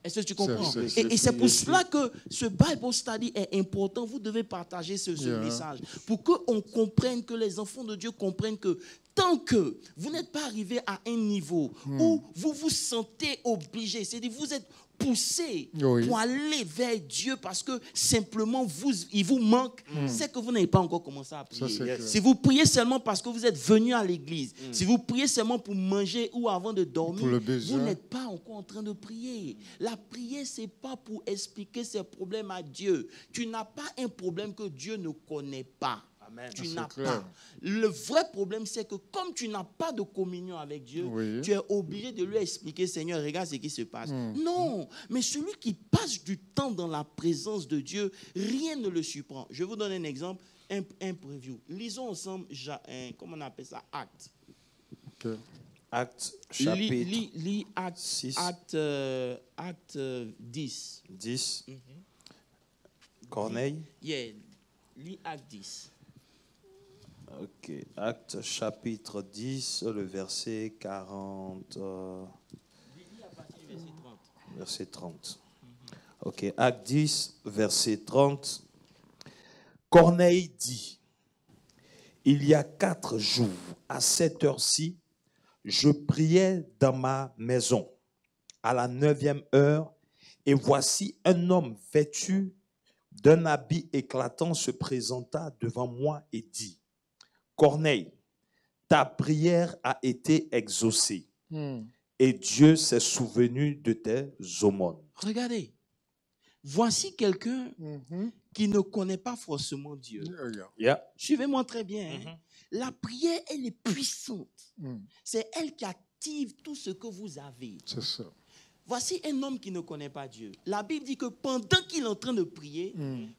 Est-ce que tu comprends? Et c'est pour cela que ce Bible Study est important. Vous devez partager ce message pour qu'on comprenne, que les enfants de Dieu comprennent que tant que vous n'êtes pas arrivé à un niveau où vous vous sentez obligé, c'est-à-dire vous êtes poussé pour aller vers Dieu parce que simplement il vous manque, c'est que vous n'avez pas encore commencé à prier. Si vous priez seulement parce que vous êtes venu à l'église, si vous priez seulement pour manger ou avant de dormir, vous n'êtes pas encore en train de prier. La prière, ce n'est pas pour expliquer ses problèmes à Dieu. Tu n'as pas un problème que Dieu ne connaît pas. Amen. Tu n'as pas. Le vrai problème, c'est que comme tu n'as pas de communion avec Dieu, tu es obligé de lui expliquer, Seigneur, regarde ce qui se passe. Non, mais celui qui passe du temps dans la présence de Dieu, rien ne le surprend. Je vous donne un exemple, un preview. Lisons ensemble, comment on appelle ça, Actes. Actes, chapitre lis Actes 6. Actes 10. 10. Corneille. Lis Actes 10. Ok, Actes chapitre 10, le verset 40. Verset 30. Ok, Actes 10, verset 30. Corneille dit, il y a 4 jours, à cette heure-ci, je priais dans ma maison, à la 9e heure, et voici un homme vêtu d'un habit éclatant se présenta devant moi et dit, Corneille, ta prière a été exaucée et Dieu s'est souvenu de tes aumônes. Regardez, voici quelqu'un qui ne connaît pas forcément Dieu. Suivez-moi très bien. La prière, elle est puissante. C'est elle qui active tout ce que vous avez. C'est ça. Voici un homme qui ne connaît pas Dieu. La Bible dit que pendant qu'il est en train de prier,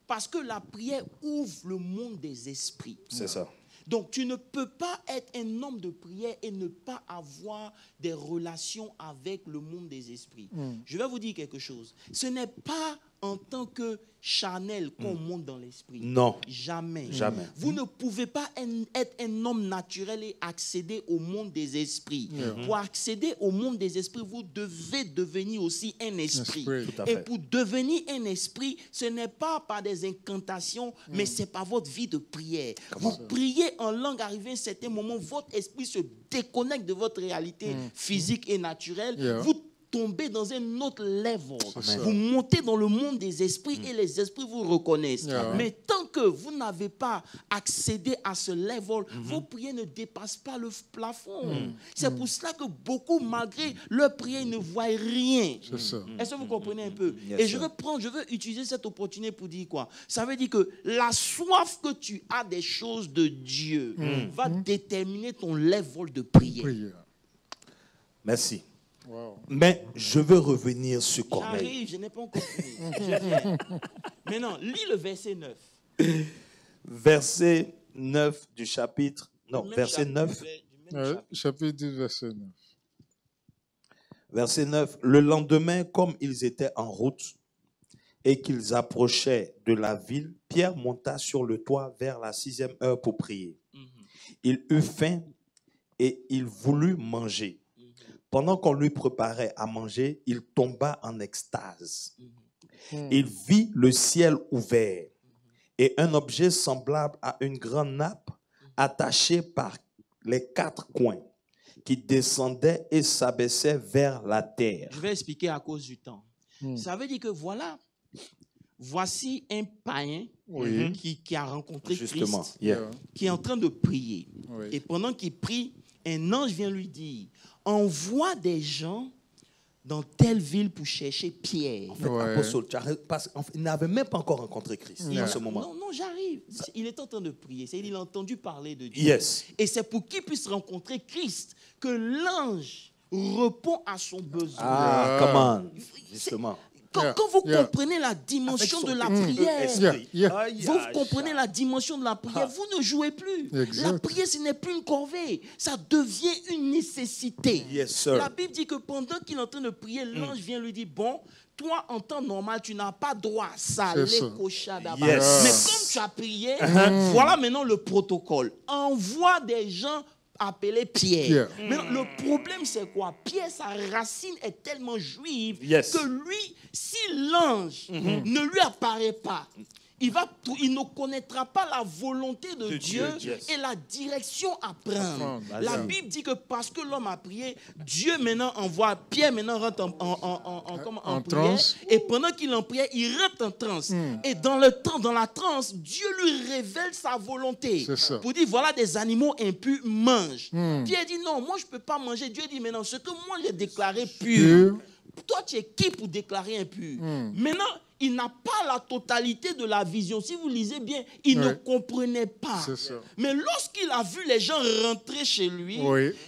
parce que la prière ouvre le monde des esprits. C'est ça. Donc, tu ne peux pas être un homme de prière et ne pas avoir des relations avec le monde des esprits. Je vais vous dire quelque chose. Ce n'est pas en tant que charnel qu'on monte dans l'esprit. Non. Jamais. Jamais. Vous ne pouvez pas être un homme naturel et accéder au monde des esprits. Pour accéder au monde des esprits, vous devez devenir aussi un esprit. Tout à Et fait. pour devenir un esprit, ce n'est pas par des incantations, mais c'est par votre vie de prière. Vous priez en langue, arrivé à un certain moment, votre esprit se déconnecte de votre réalité physique et naturelle. Vous tombez dans un autre level. Vous montez dans le monde des esprits et les esprits vous reconnaissent. Mais tant que vous n'avez pas accédé à ce level, vos prières ne dépassent pas le plafond. C'est pour cela que beaucoup, malgré leur prière, ne voient rien. Est-ce que vous comprenez un peu? Et je veux utiliser cette opportunité pour dire quoi? Ça veut dire que la soif que tu as des choses de Dieu va déterminer ton level de prière. Merci. Wow. Mais je veux revenir sur Corneille. J'arrive, je n'ai pas encore fini. Maintenant, lis le verset 9. Verset 9 du chapitre. Non, verset 9. Chapitre 10, verset 9. Verset 9. Le lendemain, comme ils étaient en route et qu'ils approchaient de la ville, Pierre monta sur le toit vers la 6e heure pour prier. Il eut faim et il voulut manger. Pendant qu'on lui préparait à manger, il tomba en extase. Il vit le ciel ouvert et un objet semblable à une grande nappe attachée par les 4 coins qui descendait et s'abaissait vers la terre. Je vais expliquer à cause du temps. Ça veut dire que voici un païen qui a rencontré Justement, Christ, qui est en train de prier. Et pendant qu'il prie, un ange vient lui dire, envoie des gens dans telle ville pour chercher Pierre. En fait, apôtre, parce qu'il n'avait même pas encore rencontré Christ en ce moment. Non, j'arrive. Il est en train de prier. Il a entendu parler de Dieu. Yes. Et c'est pour qu'il puisse rencontrer Christ que l'ange répond à son besoin. Ah, come on. Justement. Quand vous comprenez la dimension de la prière, vous comprenez la dimension de la prière, vous ne jouez plus. La prière, ce n'est plus une corvée, ça devient une nécessité. Yes, sir. La Bible dit que pendant qu'il est en train de prier, l'ange vient lui dire, bon, toi, en temps normal, tu n'as pas droit à ça, les cochas d'abord. Yes. Mais comme tu as prié, voilà maintenant le protocole. Envoie des gens appelé Pierre. Mais le problème, c'est quoi? Pierre, sa racine est tellement juive que lui, si l'ange ne lui apparaît pas, il ne connaîtra pas la volonté de Dieu et la direction à prendre. La Bible dit que parce que l'homme a prié, Dieu maintenant envoie, Pierre maintenant rentre en prière, et pendant qu'il est en prière, il rentre en transe. Et dans la transe, Dieu lui révèle sa volonté. Pour dire, voilà, des animaux impurs mangent. Pierre dit, non, moi je ne peux pas manger. Dieu dit, mais non, ce que moi j'ai déclaré pur, toi tu es qui pour déclarer impur? Maintenant, il n'a pas la totalité de la vision. Si vous lisez bien, il ne comprenait pas. Mais lorsqu'il a vu les gens rentrer chez lui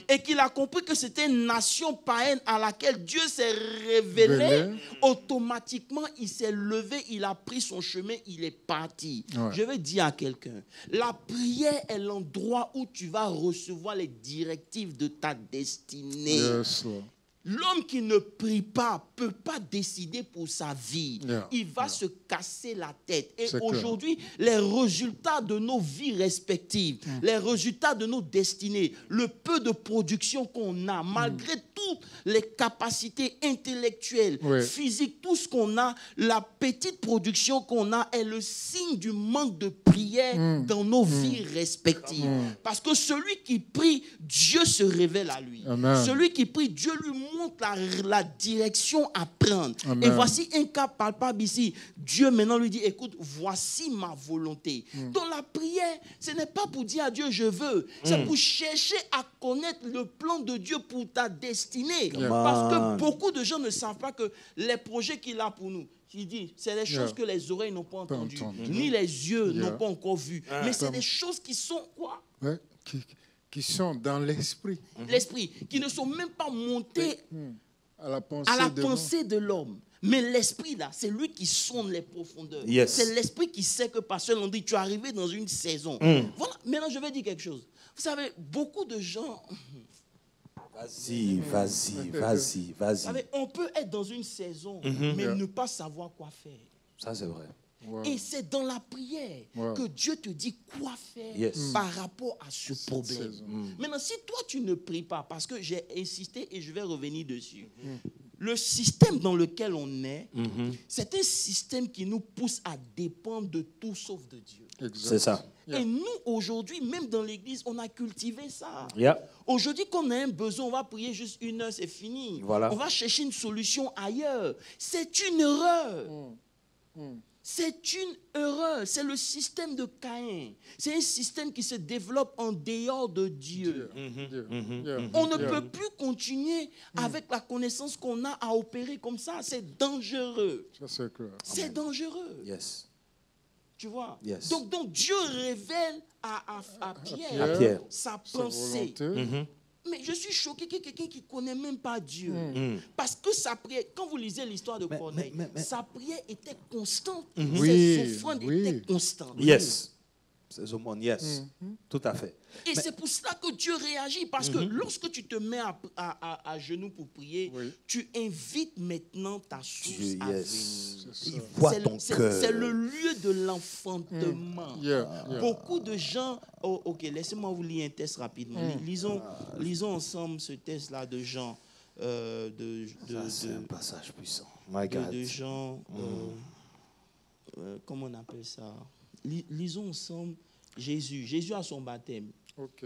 et qu'il a compris que c'était une nation païenne à laquelle Dieu s'est révélé, automatiquement, il s'est levé, il a pris son chemin, il est parti. Je vais dire à quelqu'un, la prière est l'endroit où tu vas recevoir les directives de ta destinée. L'homme qui ne prie pas ne peut pas décider pour sa vie. Il va se casser la tête. Et aujourd'hui, les résultats de nos vies respectives, les résultats de nos destinées, le peu de production qu'on a, malgré toutes les capacités intellectuelles, physiques, tout ce qu'on a, la petite production qu'on a est le signe du manque de prière dans nos vies respectives. Parce que celui qui prie, Dieu se révèle à lui. Celui qui prie, Dieu lui montre la direction à prendre. Et voici un cas palpable ici. Dieu maintenant lui dit, écoute, voici ma volonté. Donc la prière, ce n'est pas pour dire à Dieu, je veux. C'est pour chercher à connaître le plan de Dieu pour ta destinée. Parce que beaucoup de gens ne savent pas que les projets qu'il a pour nous, il dit, c'est des choses que les oreilles n'ont pas entendues, ni les yeux n'ont pas encore vues. Mais c'est des choses qui sont quoi? Qui sont dans l'esprit. L'esprit, qui ne sont même pas montées à la pensée de l'homme. Mais l'esprit, là, c'est lui qui sonde les profondeurs. C'est l'esprit qui sait que par seul on dit, tu es arrivé dans une saison. Voilà. Maintenant, je vais dire quelque chose. Vous savez, beaucoup de gens... Vas-y. Vous savez, on peut être dans une saison, mais ne pas savoir quoi faire. Ça, c'est vrai. Wow. Et c'est dans la prière que Dieu te dit quoi faire par rapport à ce problème. Maintenant, si toi, tu ne pries pas, parce que j'ai insisté et je vais revenir dessus, le système dans lequel on est, c'est un système qui nous pousse à dépendre de tout sauf de Dieu. C'est ça. Et nous, aujourd'hui, même dans l'église, on a cultivé ça. Yeah. Aujourd'hui, quand on a un besoin, on va prier juste 1 heure, c'est fini. Voilà. On va chercher une solution ailleurs. C'est une erreur. C'est une erreur. C'est le système de Caïn. C'est un système qui se développe en dehors de Dieu. On ne peut plus continuer avec la connaissance qu'on a à opérer comme ça. C'est dangereux. C'est dangereux. Yes. Tu vois? Yes. Donc Dieu révèle à Pierre sa pensée. Mais je suis choqué qu'il y ait quelqu'un qui ne connaît même pas Dieu. Parce que sa prière, quand vous lisez l'histoire de Corneille, sa prière était constante. Ses offrandes étaient constantes. Yes. Ses aumônes, yes. Tout à fait. Et c'est pour cela que Dieu réagit. Parce que lorsque tu te mets à genoux pour prier, tu invites maintenant ta source à venir. Il voit ton cœur. C'est le lieu de l'enfantement. Beaucoup de gens... Oh, ok, laissez-moi vous lire un test rapidement. Lisons ensemble ce test-là de Jean. C'est un passage puissant. My God. De Jean... comment on appelle ça? Lisons ensemble Jésus. Jésus a son baptême. Ok.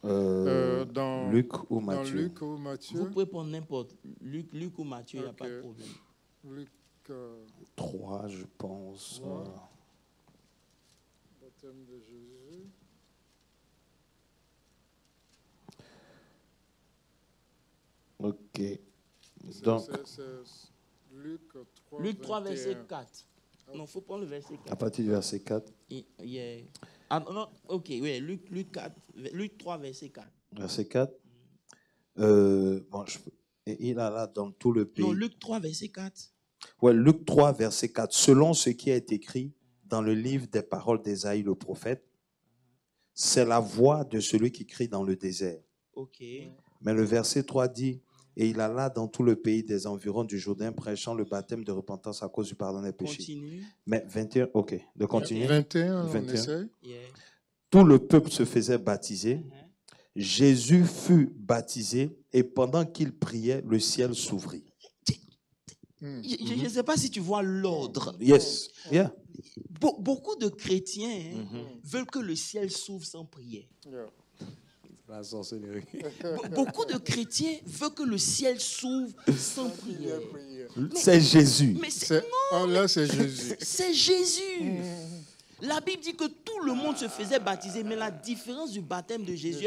Dans Luc ou Matthieu. Dans Luc ou Matthieu. Vous pouvez prendre n'importe. Luc ou Matthieu, il n'y a pas de problème. Luc 3, je pense. Baptême de Jésus. Ok. Donc, Luc 3, verset 4. Non, il faut prendre le verset 4. À partir du verset 4. Ah, non, ok, oui, Luc 3, verset 4. Verset 4. Il a là dans tout le pays. Non, Luc 3, verset 4. Ouais, Luc 3, verset 4. Selon ce qui est écrit dans le livre des paroles d'Ésaïe le prophète, c'est la voix de celui qui crie dans le désert. Ok. Mais le verset 3 dit, et il alla dans tout le pays des environs du Jourdain, prêchant le baptême de repentance à cause du pardon des péchés. Continue. Mais 21, ok, de continuer. 21, on essaie. Tout le peuple se faisait baptiser. Jésus fut baptisé et pendant qu'il priait, le ciel s'ouvrit. Je ne sais pas si tu vois l'ordre. Yes. Yeah. Beaucoup de chrétiens veulent que le ciel s'ouvre sans prière. La sorcellerie. Beaucoup de chrétiens veulent que le ciel s'ouvre sans prière. C'est Jésus. Mais là, c'est Jésus. C'est Jésus. La Bible dit que tout le monde se faisait baptiser, mais la différence du baptême de Jésus,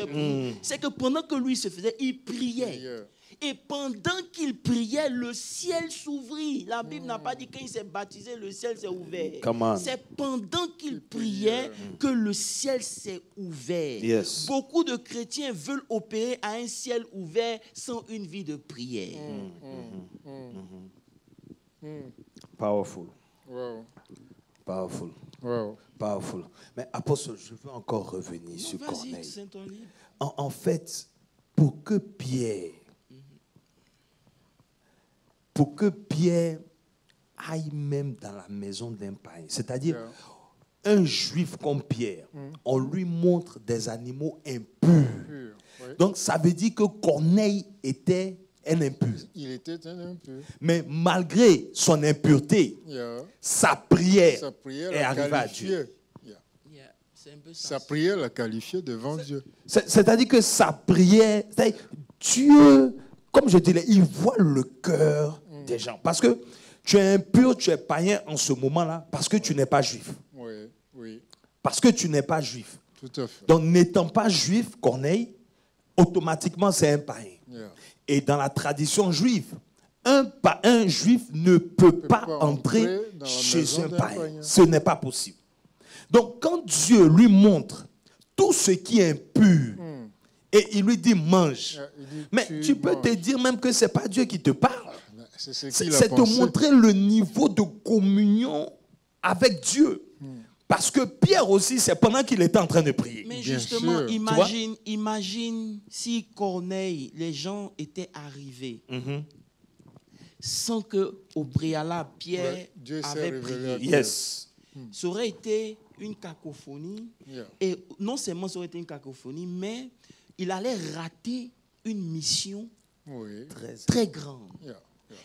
c'est que pendant que lui se faisait, il priait. Et pendant qu'il priait, le ciel s'ouvrit. La Bible n'a pas dit qu'il s'est baptisé, le ciel s'est ouvert. C'est pendant qu'il priait que le ciel s'est ouvert. Yes. Beaucoup de chrétiens veulent opérer à un ciel ouvert sans une vie de prière. Powerful. Wow. Powerful. Wow. Powerful. Mais apôtre, je veux encore revenir sur Corneille. En fait, pour que Pierre aille même dans la maison d'un païen, c'est-à-dire un juif comme Pierre, on lui montre des animaux impurs. Donc ça veut dire que Corneille était un impur. Il était un impur. Mais malgré son impureté, sa prière est arrivée à Dieu. Sa prière l'a qualifié devant Dieu. C'est-à-dire que sa prière, Dieu, comme je disais, il voit le cœur des gens. Parce que tu es impur, tu es païen en ce moment-là, parce que tu n'es pas juif. Oui. Parce que tu n'es pas juif. Tout à fait. Donc, n'étant pas juif, Corneille, automatiquement, c'est un païen. Et dans la tradition juive, un juif ne peut pas entrer chez un païen. Ce n'est pas possible. Donc, quand Dieu lui montre tout ce qui est impur, et il lui dit mange, mais tu peux te dire même que ce n'est pas Dieu qui te parle. C'est te montrer le niveau de communion avec Dieu. Parce que Pierre aussi, c'est pendant qu'il était en train de prier. Mais justement, imagine si Corneille, les gens étaient arrivés. sans que au préalable Pierre avait prié. Yes. Ça aurait été une cacophonie. Et non seulement ça aurait été une cacophonie, mais il allait rater une mission très grande.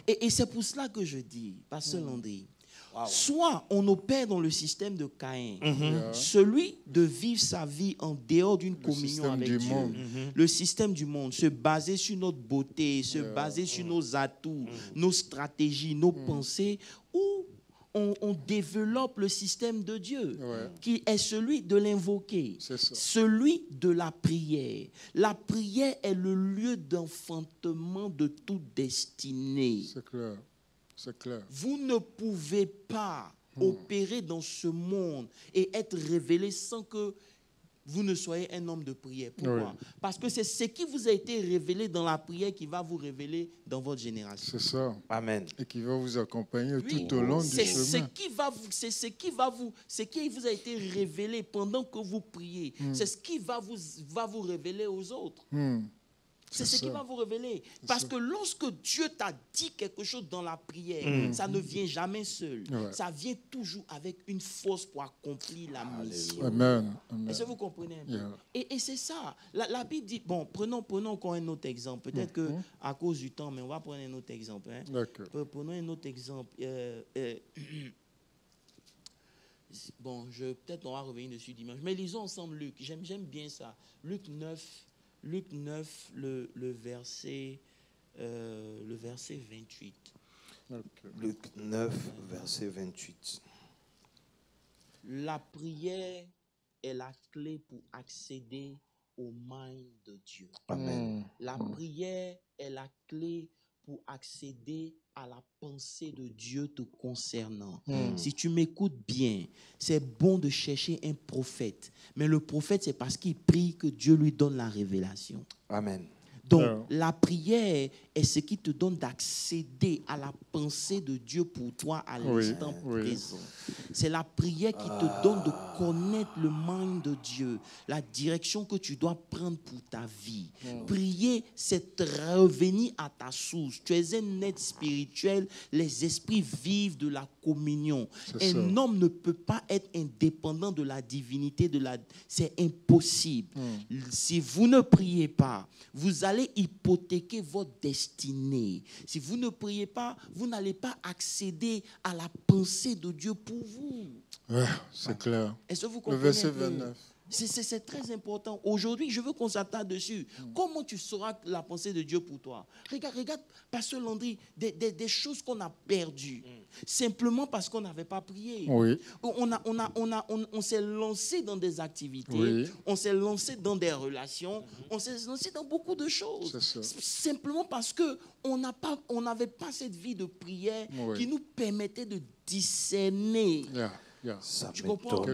Et c'est pour cela que je dis, Pasteur Landry, soit on opère dans le système de Caïn, celui de vivre sa vie en dehors d'une communion avec Dieu, le système du monde, se baser sur notre beauté, se baser sur nos atouts, nos stratégies, nos pensées, ou on développe le système de Dieu, qui est celui de l'invoquer, celui de la prière. La prière est le lieu d'enfantement de toute destinée. C'est clair. C'est clair. Vous ne pouvez pas opérer dans ce monde et être révélé sans que vous ne soyez un homme de prière. Pourquoi? Parce que c'est ce qui vous a été révélé dans la prière qui va vous révéler dans votre génération. C'est ça. Amen. Et qui va vous accompagner tout au long du chemin. C'est ce qui vous a été révélé pendant que vous priez. C'est ce qui va vous révéler aux autres. C'est ce qui va vous révéler. Parce que lorsque Dieu t'a dit quelque chose dans la prière, ça ne vient jamais seul. Ça vient toujours avec une force pour accomplir la mission. Amen. Est-ce que vous comprenez un peu? Et c'est ça. La Bible dit, bon, prenons encore un autre exemple. Peut-être qu'à cause du temps, mais on va prendre un autre exemple. Hein. Prenons un autre exemple. Bon, peut-être on va revenir dessus dimanche. Mais lisons ensemble Luc. J'aime bien ça. Luc 9, le verset 28. Luc 9, verset 28. La prière est la clé pour accéder au mind de Dieu. Amen. La prière est la clé pour accéder à la pensée de Dieu te concernant. Si tu m'écoutes bien, c'est bon de chercher un prophète. Mais le prophète, c'est parce qu'il prie que Dieu lui donne la révélation. Amen. Donc, la prière est ce qui te donne d'accéder à la pensée de Dieu pour toi à l'instant présent. C'est la prière qui te donne de connaître le mind de Dieu, la direction que tu dois prendre pour ta vie. Prier, c'est revenir à ta source. Tu es un être spirituel, les esprits vivent de la communion. Un homme ne peut pas être indépendant de la divinité, c'est impossible. Si vous ne priez pas, vous allez hypothéquer votre destinée. Si vous ne priez pas, vous n'allez pas accéder à la pensée de Dieu pour vous. C'est clair. Est-ce que vous comprenez? Le verset 29. C'est très important. Aujourd'hui, je veux qu'on s'attarde dessus. Comment tu sauras la pensée de Dieu pour toi? Regarde, Pasteur Landry, des choses qu'on a perdues. Simplement parce qu'on n'avait pas prié. On s'est lancé dans des activités. On s'est lancé dans des relations. On s'est lancé dans beaucoup de choses. Simplement parce qu'on n'avait pas cette vie de prière qui nous permettait de discerner. Tu comprends?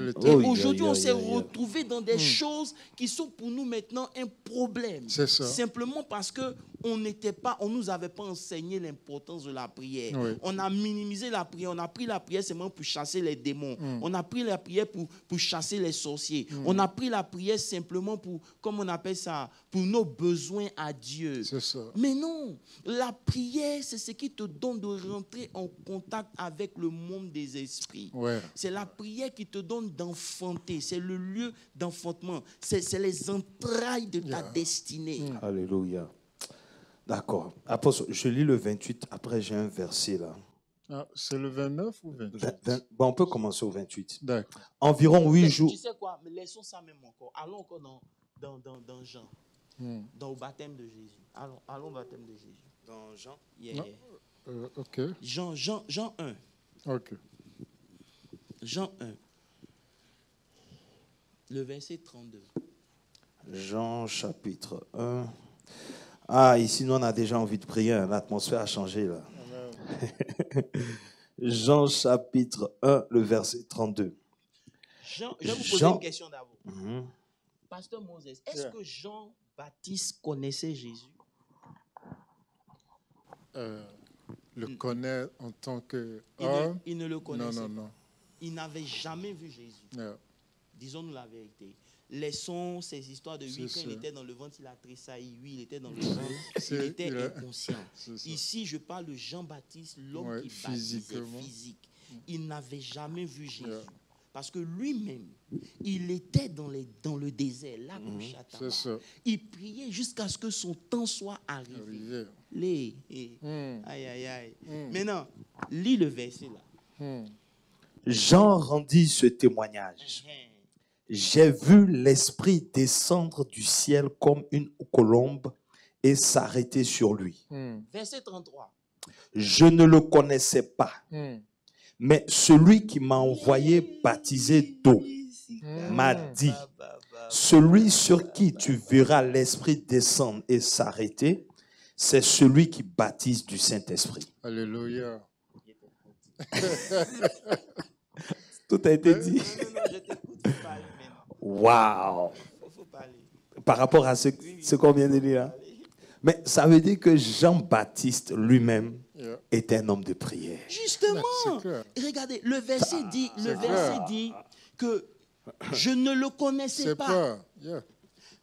Aujourd'hui, on s'est retrouvé dans des choses qui sont pour nous maintenant un problème. Simplement parce que on nous avait pas enseigné l'importance de la prière. On a minimisé la prière. On a pris la prière seulement pour chasser les démons. On a pris la prière pour chasser les sorciers. On a pris la prière simplement pour, comme on appelle ça, pour nos besoins à Dieu. Mais non, la prière, c'est ce qui te donne de rentrer en contact avec le monde des esprits. C'est la prière qui te donne d'enfanter. C'est le lieu d'enfantement. C'est les entrailles de ta destinée. Alléluia. D'accord. Apôtre, je lis le 28. Après, j'ai un verset là. C'est le 29 ou 28? Bon, on peut commencer au 28. D'accord. Environ 8 jours. Tu sais quoi? Mais laissons ça même encore. Allons encore dans Jean. Dans le baptême de Jésus. Allons au baptême de Jésus. Dans Jean? OK. Jean 1. OK. Jean 1. Le verset 32. Jean chapitre 1. Ah, ici, nous, on a déjà envie de prier. L'atmosphère a changé, là. Jean chapitre 1, le verset 32. Je vais vous poser une question d'abord. Pasteur Moses, est-ce que Jean-Baptiste connaissait Jésus? Le connaît en tant que il ne le connaissait pas. Non. Il n'avait jamais vu Jésus. disons-nous la vérité. Laissons ces histoires de lui, quand il était dans le ventre, il a tressailli. Oui, il était dans le ventre, il était inconscient. Ici, je parle de Jean-Baptiste, l'homme qui baptisait physique. Il n'avait jamais vu Jésus. Parce que lui-même, il était dans le désert, là, il priait jusqu'à ce que son temps soit arrivé. Aïe, aïe, aïe. Maintenant, lis le verset là. Jean rendit ce témoignage. J'ai vu l'Esprit descendre du ciel comme une colombe et s'arrêter sur lui. Verset 33. Je ne le connaissais pas. Mais celui qui m'a envoyé baptiser d'eau m'a dit, celui sur qui tu verras l'Esprit descendre et s'arrêter, c'est celui qui baptise du Saint-Esprit. Alléluia. Tout a été dit. Waouh. Par rapport à ce qu'on vient de dire là. Mais ça veut dire que Jean-Baptiste lui-même est un homme de prière. Justement, regardez, le verset dit que je ne le connaissais pas.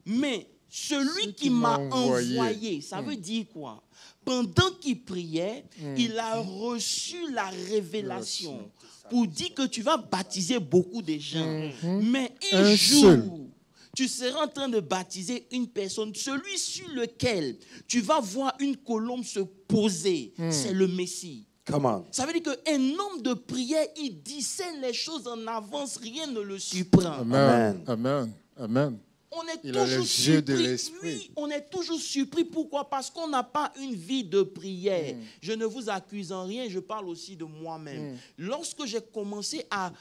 Mais celui qui m'a envoyé, ça veut dire quoi? Pendant qu'il priait, il a reçu la révélation pour dire que tu vas baptiser beaucoup de gens. Mais un jour, tu seras en train de baptiser une personne, celui sur lequel tu vas voir une colombe se poser, c'est le Messie. Ça veut dire qu'un homme de prière, il discerne les choses en avance, rien ne le surprend. Amen. Amen. Amen. On est toujours surpris. Oui, on est toujours surpris. Pourquoi? Parce qu'on n'a pas une vie de prière. Je ne vous accuse en rien, je parle aussi de moi-même. Lorsque j'ai commencé à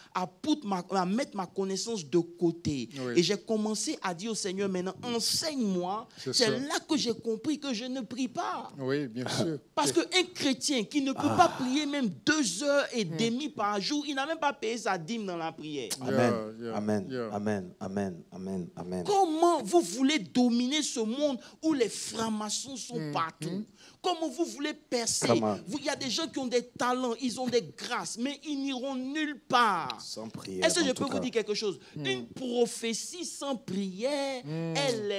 mettre ma connaissance de côté, et j'ai commencé à dire au Seigneur, maintenant, enseigne-moi, c'est là que j'ai compris que je ne prie pas. Oui, bien sûr. Parce qu'un chrétien qui ne peut pas prier même 2h30 par jour, il n'a même pas payé sa dîme dans la prière. Amen. Amen. Amen. Amen. Amen. Comment vous voulez dominer ce monde où les francs-maçons sont partout? Comment vous voulez percer? Il y a des gens qui ont des talents, ils ont des grâces, mais ils n'iront nulle part. Sans prière. Est-ce que je peux vous dire quelque chose? Une prophétie sans prière, elle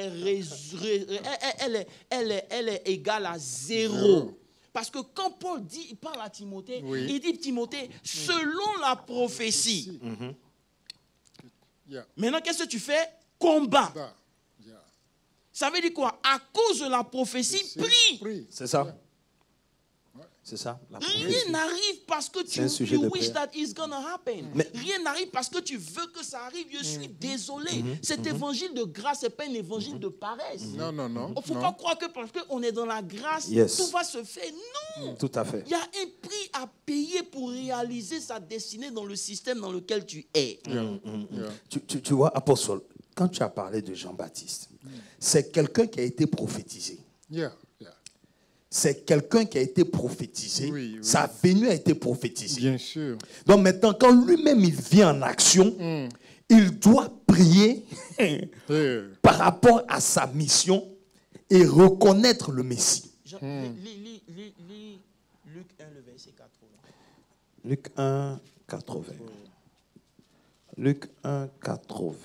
est égale à zéro. Parce que quand Paul dit, il parle à Timothée, il dit, Timothée, selon la prophétie. Maintenant, qu'est-ce que tu fais? Combat. Ça veut dire quoi? À cause de la prophétie, prie. C'est ça. C'est ça. Rien n'arrive parce que tu wish that it's gonna happen. Rien n'arrive parce que tu veux que ça arrive. Je suis désolé. Cet évangile de grâce n'est pas un évangile de paresse. Non. Il ne faut pas croire que parce qu'on est dans la grâce, tout va se faire. Non. Tout à fait. Il y a un prix à payer pour réaliser sa destinée dans le système dans lequel tu es. Tu vois, apostole, quand tu as parlé de Jean-Baptiste, c'est quelqu'un qui a été prophétisé. C'est quelqu'un qui a été prophétisé. Sa venue a été prophétisée. Bien sûr. Donc maintenant, quand lui-même il vient en action, il doit prier par rapport à sa mission et reconnaître le Messie. Lis Luc 1, le verset 80. Luc 1, 80. Luc 1, 80.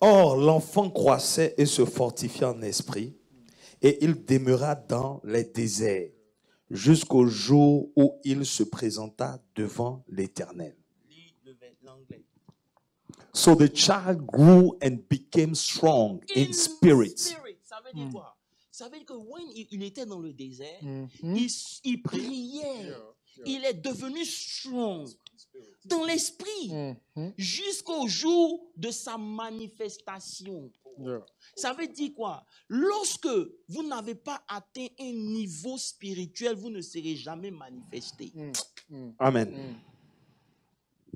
Or, l'enfant croissait et se fortifiait en esprit, et il demeura dans les déserts jusqu'au jour où il se présenta devant l'Éternel. So the child grew and became strong in spirit. Ça veut dire quoi? Ça veut dire que quand il était dans le désert, il priait. Il est devenu strong dans l'esprit jusqu'au jour de sa manifestation. Ça veut dire quoi? Lorsque vous n'avez pas atteint un niveau spirituel, vous ne serez jamais manifesté. Amen.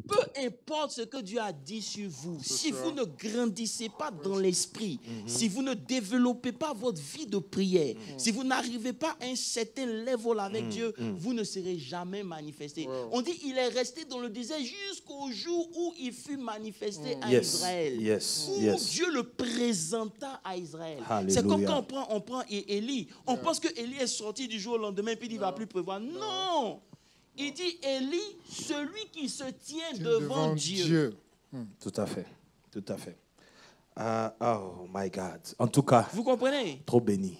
Peu importe ce que Dieu a dit sur vous, si vous ne grandissez pas dans l'esprit, si vous ne développez pas votre vie de prière, si vous n'arrivez pas à un certain level avec Dieu, vous ne serez jamais manifesté. On dit qu'il est resté dans le désert jusqu'au jour où il fut manifesté à Israël. Où Dieu le présenta à Israël. C'est comme quand on prend Élie. On pense que Élie est sorti du jour au lendemain et puis il ne va plus prévoir. Non! Il dit, Élie, celui qui se tient devant Dieu. Tout à fait. Tout à fait. Oh my God. En tout cas, vous comprenez? Trop béni.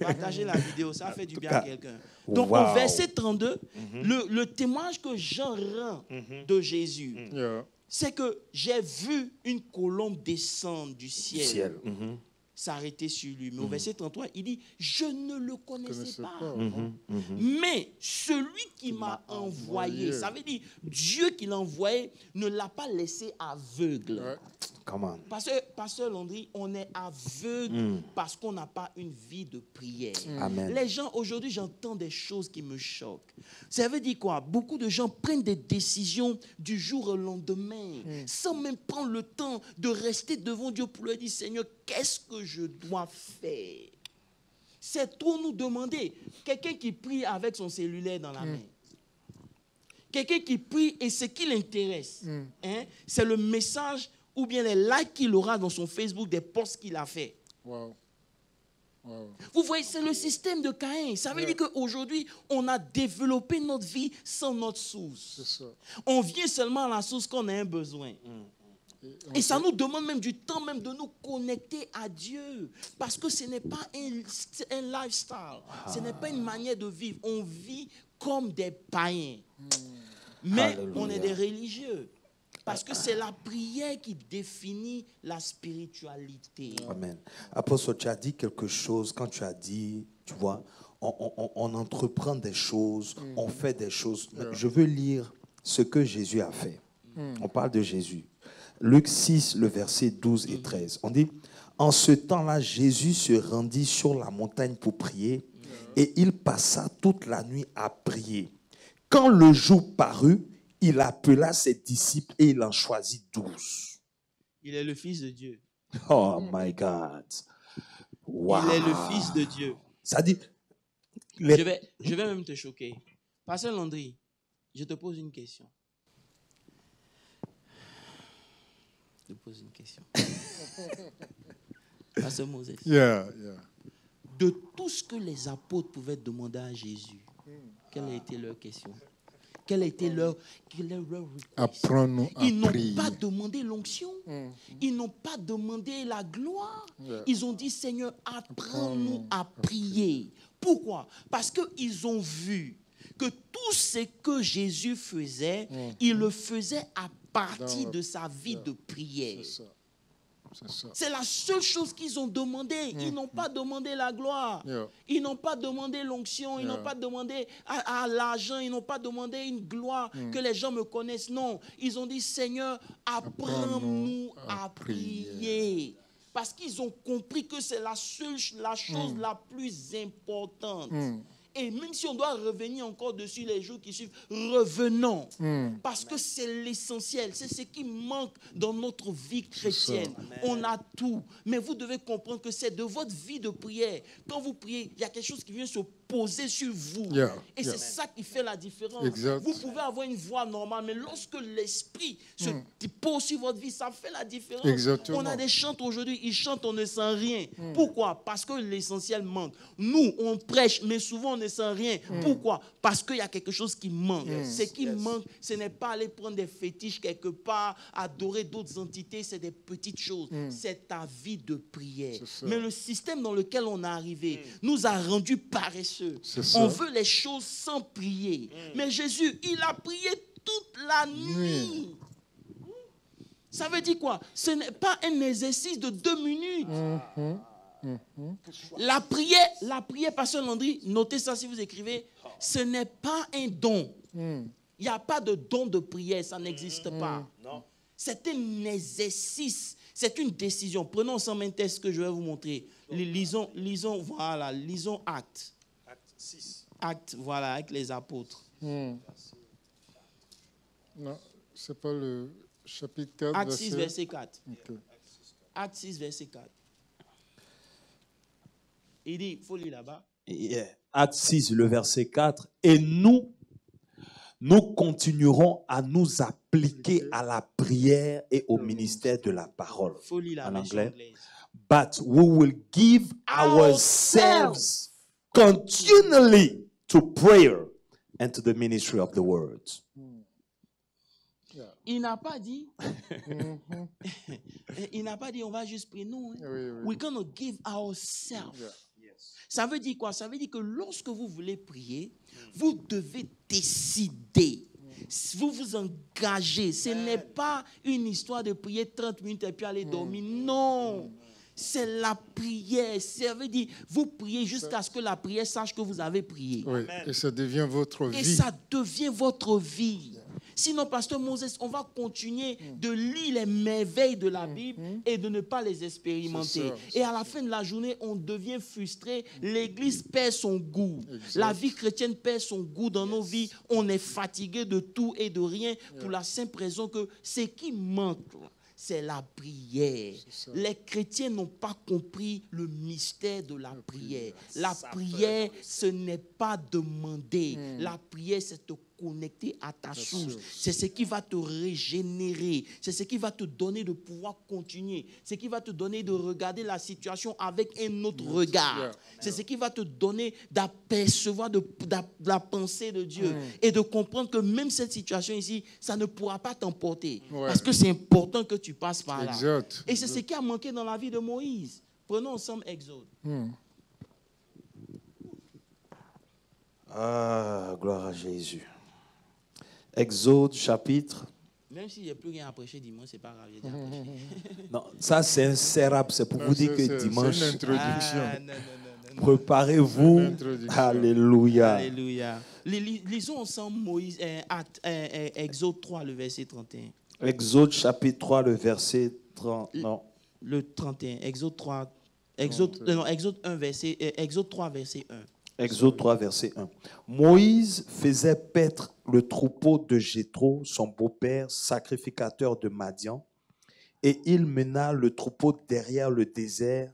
Partagez la vidéo, ça fait du bien à quelqu'un. Donc, au verset 32, le témoignage que Jean rend de Jésus, c'est que j'ai vu une colombe descendre du ciel. S'arrêter sur lui. Mais au verset 33, il dit, je ne le connaissais pas. Mais celui qui m'a envoyé, ça veut dire, Dieu qui l'a envoyé ne l'a pas laissé aveugle. Pasteur Landry, on est aveugle parce qu'on n'a pas une vie de prière. Amen. Les gens, aujourd'hui, j'entends des choses qui me choquent. Ça veut dire quoi? Beaucoup de gens prennent des décisions du jour au lendemain, sans même prendre le temps de rester devant Dieu pour lui dire, Seigneur, qu'est-ce que je dois faire? C'est trop nous demander. Quelqu'un qui prie avec son cellulaire dans la main. Quelqu'un qui prie et ce qui l'intéresse, c'est le message ou bien les likes qu'il aura dans son Facebook des posts qu'il a fait. Vous voyez, c'est le système de Caïn. Ça veut dire qu'aujourd'hui, on a développé notre vie sans notre source. On vient seulement à la source quand on a un besoin. Et ça nous demande même du temps même de nous connecter à Dieu. Parce que ce n'est pas un lifestyle. Ce n'est pas une manière de vivre. On vit comme des païens. Mais on est des religieux. Parce que c'est la prière qui définit la spiritualité. Amen. Apôtre, tu as dit quelque chose quand tu as dit, tu vois, on entreprend des choses, on fait des choses. Je veux lire ce que Jésus a fait. On parle de Jésus. Luc 6, le verset 12 et 13. On dit, en ce temps-là, Jésus se rendit sur la montagne pour prier et il passa toute la nuit à prier. Quand le jour parut, il appela ses disciples et il en choisit 12. Il est le Fils de Dieu. Oh my God. Wow. Il est le Fils de Dieu. Ça dit... Je vais même te choquer. Pasteur Landry, je te pose une question. Je te pose une question. Pasteur Moses. De tout ce que les apôtres pouvaient demander à Jésus, quelle a été leur question? Quelle a été leur request? Apprends-nous à Ils prier. n'ont pas demandé l'onction. Ils n'ont pas demandé la gloire. Ils ont dit, Seigneur, apprends-nous à prier. Pourquoi? Parce qu'ils ont vu que tout ce que Jésus faisait, il le faisait à partir de sa vie de prière. C'est la seule chose qu'ils ont demandé. Ils n'ont pas demandé la gloire. Ils n'ont pas demandé l'onction. Ils n'ont pas demandé à l'argent. Ils n'ont pas demandé une gloire que les gens me connaissent. Non. Ils ont dit, Seigneur, apprends-nous à prier. Parce qu'ils ont compris que c'est la chose la plus importante. Et même si on doit revenir encore dessus les jours qui suivent, revenons. Parce que c'est l'essentiel. C'est ce qui manque dans notre vie chrétienne. On a tout. Mais vous devez comprendre que c'est de votre vie de prière. Quand vous priez, il y a quelque chose qui vient se poser sur vous. Et c'est ça qui fait la différence. Vous pouvez avoir une voix normale, mais lorsque l'esprit se pose sur votre vie, ça fait la différence. On a des chants aujourd'hui, ils chantent, on ne sent rien. Pourquoi? Parce que l'essentiel manque. Nous, on prêche, mais souvent on ne sent rien. Pourquoi? Parce qu'il y a quelque chose qui manque. Ce qui manque, ce n'est pas aller prendre des fétiches quelque part, adorer d'autres entités, c'est des petites choses. C'est ta vie de prière. Mais le système dans lequel on est arrivé nous a rendus paresseux. On veut les choses sans prier. Mais Jésus, il a prié toute la nuit. Ça veut dire quoi? Ce n'est pas un exercice de 2 minutes. La prière, Pasteur Landry, notez ça si vous écrivez, ce n'est pas un don. Il n'y a pas de don de prière, ça n'existe pas. C'est un exercice, c'est une décision. Prenons ensemble un texte que je vais vous montrer. Lisons Actes. Acte 6. Acte, voilà, avec les apôtres. Non, c'est pas le chapitre 4. Acte 6, verset 4. Okay. Acte 6, verset 4. Il dit, il faut lire là-bas. Acte 6, le verset 4. Et nous continuerons à nous appliquer à la prière et au ministère de la parole. Il faut lire la version anglaise. But we will give ourselves continually to prayer and to the ministry of the word. Il n'a pas dit, il n'a pas dit on va juste prier. Non, hein. We're going to give ourselves. Ça veut dire quoi? Ça veut dire que lorsque vous voulez prier, vous devez décider. Vous vous engagez. Ce n'est pas une histoire de prier 30 minutes et puis aller dormir. Non. C'est la prière. Ça veut dire, vous priez jusqu'à ce que la prière sache que vous avez prié. Oui. Et ça devient votre vie. Et ça devient votre vie. Sinon, pasteur Moses, on va continuer de lire les merveilles de la Bible et de ne pas les expérimenter. Et à la fin de la journée, on devient frustré. L'Église perd son goût. La vie chrétienne perd son goût dans nos vies. On est fatigué de tout et de rien pour la simple raison que ce qui manque, c'est la prière. Les chrétiens n'ont pas compris le mystère de la prière. La prière, ce n'est pas demander. La prière, c'est te connecter à ta source. C'est ce qui va te régénérer. C'est ce qui va te donner de pouvoir continuer. C'est ce qui va te donner de regarder la situation avec un autre regard. C'est ce qui va te donner d'apercevoir de la pensée de Dieu et de comprendre que même cette situation ici, ça ne pourra pas t'emporter. Parce que c'est important que tu passes par là. Et c'est ce qui a manqué dans la vie de Moïse. Prenons ensemble Exode. Ah, gloire à Jésus. Exode chapitre. Même s'il n'y a plus rien à prêcher dimanche, c'est pas grave. J'ai déjà prêché. Non, ça c'est un serap, c'est pour vous dire que dimanche. C'est une introduction. Non. Préparez-vous. Alléluia. Alléluia. Lisons ensemble Moïse, Exode 3, le verset 31. Exode chapitre 3, le verset 30. Non. Le 31. Exode 3. Exode 1, verset, Exode 3, verset 1. Exode 3, verset 1. Moïse faisait paître le troupeau de Jéthro, son beau-père, sacrificateur de Madian, et il mena le troupeau derrière le désert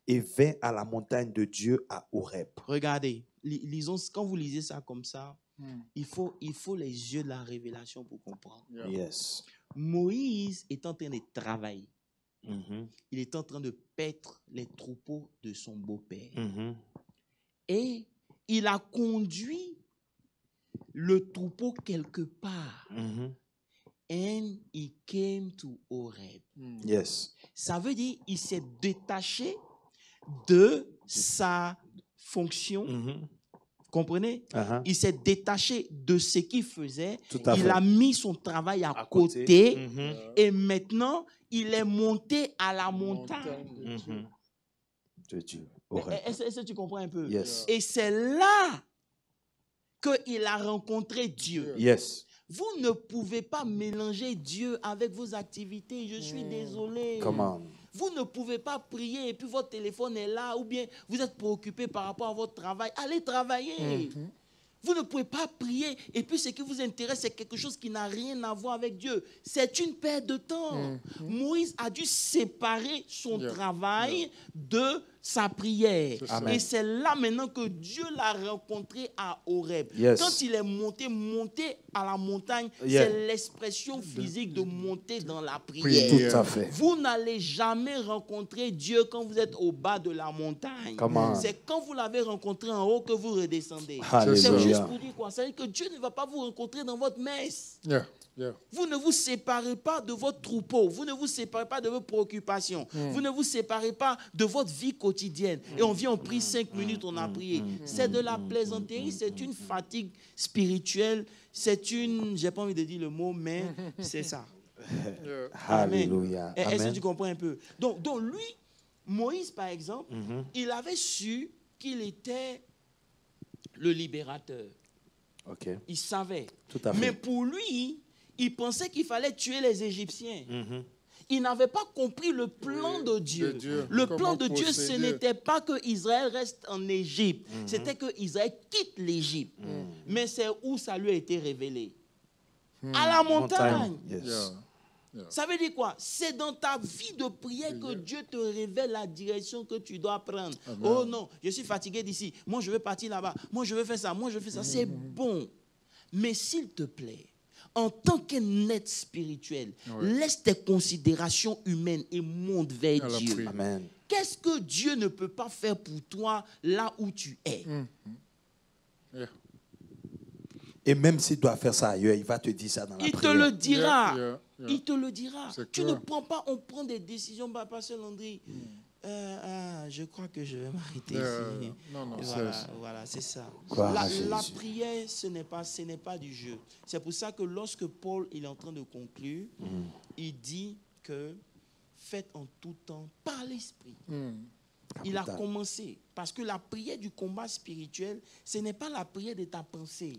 et vint à la montagne de Dieu à Horeb. Regardez, lisons, quand vous lisez ça comme ça, il faut les yeux de la révélation pour comprendre. Yes. Moïse est en train de travailler. Il est en train de paître les troupeaux de son beau-père. Et il a conduit le troupeau quelque part. And he came to Horeb. Yes. Ça veut dire qu'il s'est détaché de sa fonction. Comprenez? Il s'est détaché de ce qu'il faisait. Il a mis son travail à côté. Et maintenant, il est monté à la montagne de Dieu. Est-ce que tu comprends un peu? Yes. Et c'est là qu'il a rencontré Dieu. Yes. Vous ne pouvez pas mélanger Dieu avec vos activités. Je suis désolé. Comment? Vous ne pouvez pas prier et puis votre téléphone est là ou bien vous êtes préoccupé par rapport à votre travail. Allez travailler. Vous ne pouvez pas prier et puis ce qui vous intéresse, c'est quelque chose qui n'a rien à voir avec Dieu. C'est une perte de temps. Moïse a dû séparer son travail de sa prière. Amen. Et c'est là maintenant que Dieu l'a rencontré à Horeb. Yes. Quand il est monté à la montagne, c'est l'expression physique de monter dans la prière. Tout à fait. Vous n'allez jamais rencontrer Dieu quand vous êtes au bas de la montagne. C'est quand vous l'avez rencontré en haut que vous redescendez. C'est juste pour dire quoi? C'est-à-dire que Dieu ne va pas vous rencontrer dans votre messe. Vous ne vous séparez pas de votre troupeau. Vous ne vous séparez pas de vos préoccupations. Vous ne vous séparez pas de votre vie quotidienne. Et on vient, on prie 5 minutes, on a prié. C'est de la plaisanterie, c'est une fatigue spirituelle. C'est une, j'ai pas envie de dire le mot, mais c'est ça. Alléluia. Est-ce que tu comprends un peu? Donc lui, Moïse, par exemple, il avait su qu'il était le libérateur. Il savait. Tout à fait. Mais pour lui, il pensait qu'il fallait tuer les Égyptiens. Il n'avait pas compris le plan de Dieu. Le plan de Dieu, ce n'était pas que Israël reste en Égypte. C'était que Israël quitte l'Égypte. Mais c'est où ça lui a été révélé? À la montagne. Ça veut dire quoi? C'est dans ta vie de prière que Dieu te révèle la direction que tu dois prendre. Oh non, je suis fatigué d'ici. Moi, je veux partir là-bas. Moi, je veux faire ça. Moi, je fais ça. C'est bon. Mais s'il te plaît, en tant qu'un être spirituel, laisse tes considérations humaines et monte vers Dieu. Amen. Qu'est-ce que Dieu ne peut pas faire pour toi là où tu es? Et même s'il doit faire ça ailleurs, il va te dire ça dans la prière. Il te le dira. Yeah. Il te le dira. Tu clair. ne prends pas, on prend des décisions, Pasteur Landry. Je crois que je vais m'arrêter ici. Non, Voilà, c'est ça. Voilà, la prière, ce n'est pas du jeu. C'est pour ça que lorsque Paul il est en train de conclure, il dit que faites en tout temps par l'esprit. Il a commencé. Parce que la prière du combat spirituel, ce n'est pas la prière de ta pensée.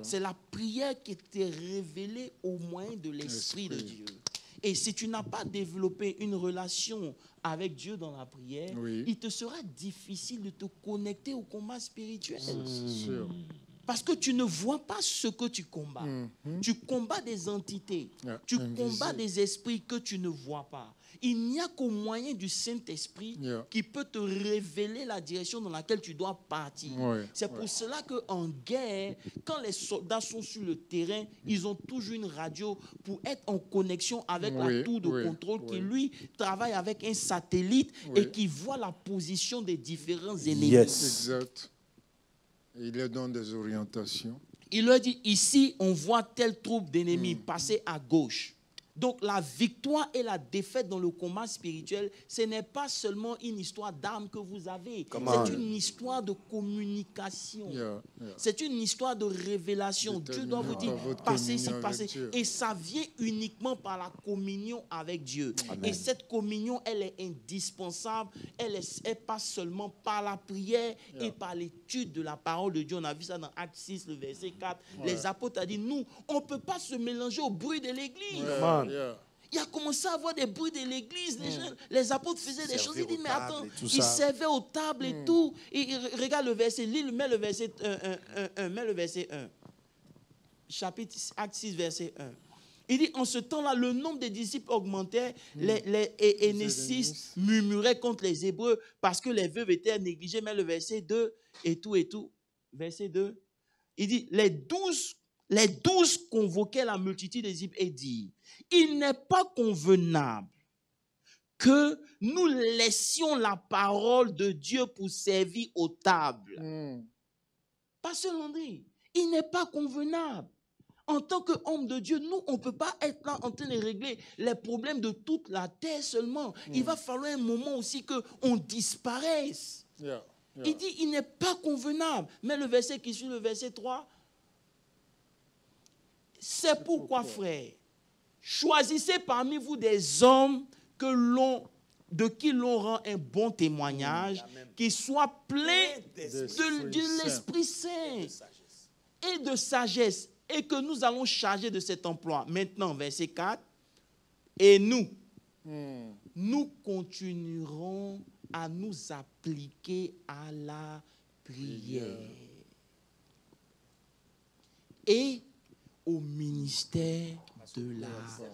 C'est la prière qui t'est révélée au moyen de l'Esprit de Dieu. Et si tu n'as pas développé une relation avec Dieu dans la prière, il te sera difficile de te connecter au combat spirituel. C'est sûr. Parce que tu ne vois pas ce que tu combats. Tu combats des entités. Tu combats des esprits que tu ne vois pas. Il n'y a qu'au moyen du Saint-Esprit qui peut te révéler la direction dans laquelle tu dois partir. C'est pour cela qu'en guerre, quand les soldats sont sur le terrain, ils ont toujours une radio pour être en connexion avec la tour de contrôle qui, lui, travaille avec un satellite et qui voit la position des différents ennemis. Exact. Et il leur donne des orientations. Il leur dit, ici, on voit telle troupe d'ennemis passer à gauche. Donc, la victoire et la défaite dans le combat spirituel, ce n'est pas seulement une histoire d'armes que vous avez. C'est une histoire de communication. C'est une histoire de révélation. Dieu doit vous dire, passez ici, passez. Et ça vient uniquement par la communion avec Dieu. Amen. Et cette communion, elle est indispensable. Elle est pas seulement par la prière et par l'étude de la parole de Dieu. On a vu ça dans Actes 6, le verset 4. Les apôtres ont dit, nous, on ne peut pas se mélanger au bruit de l'église. Il a commencé à avoir des bruits de l'église. Les apôtres faisaient des choses. Il dit, mais attends, ils servaient aux tables et tout. Et regarde le verset, mets le verset 1. Chapitre Acte 6, verset 1. Il dit, en ce temps-là, le nombre des disciples augmentait. Les Hénécistes murmuraient contre les Hébreux parce que les veuves étaient négligées. Mais le verset 2 et tout. Verset 2. Il dit, les 12 convoquaient la multitude des disciples et dirent, il n'est pas convenable que nous laissions la parole de Dieu pour servir aux tables. Pasteur Landry, il n'est pas convenable. En tant qu'homme de Dieu, nous, on ne peut pas être là en train de régler les problèmes de toute la terre seulement. Il va falloir un moment aussi qu'on disparaisse. Il dit, il n'est pas convenable. Mais le verset qui suit, le verset 3, c'est pourquoi, frère, choisissez parmi vous des hommes de qui l'on rend un bon témoignage, qui soient pleins de l'Esprit Saint et de sagesse, et que nous allons charger de cet emploi. Maintenant, verset 4, et nous continuerons à nous appliquer à la prière et au ministère de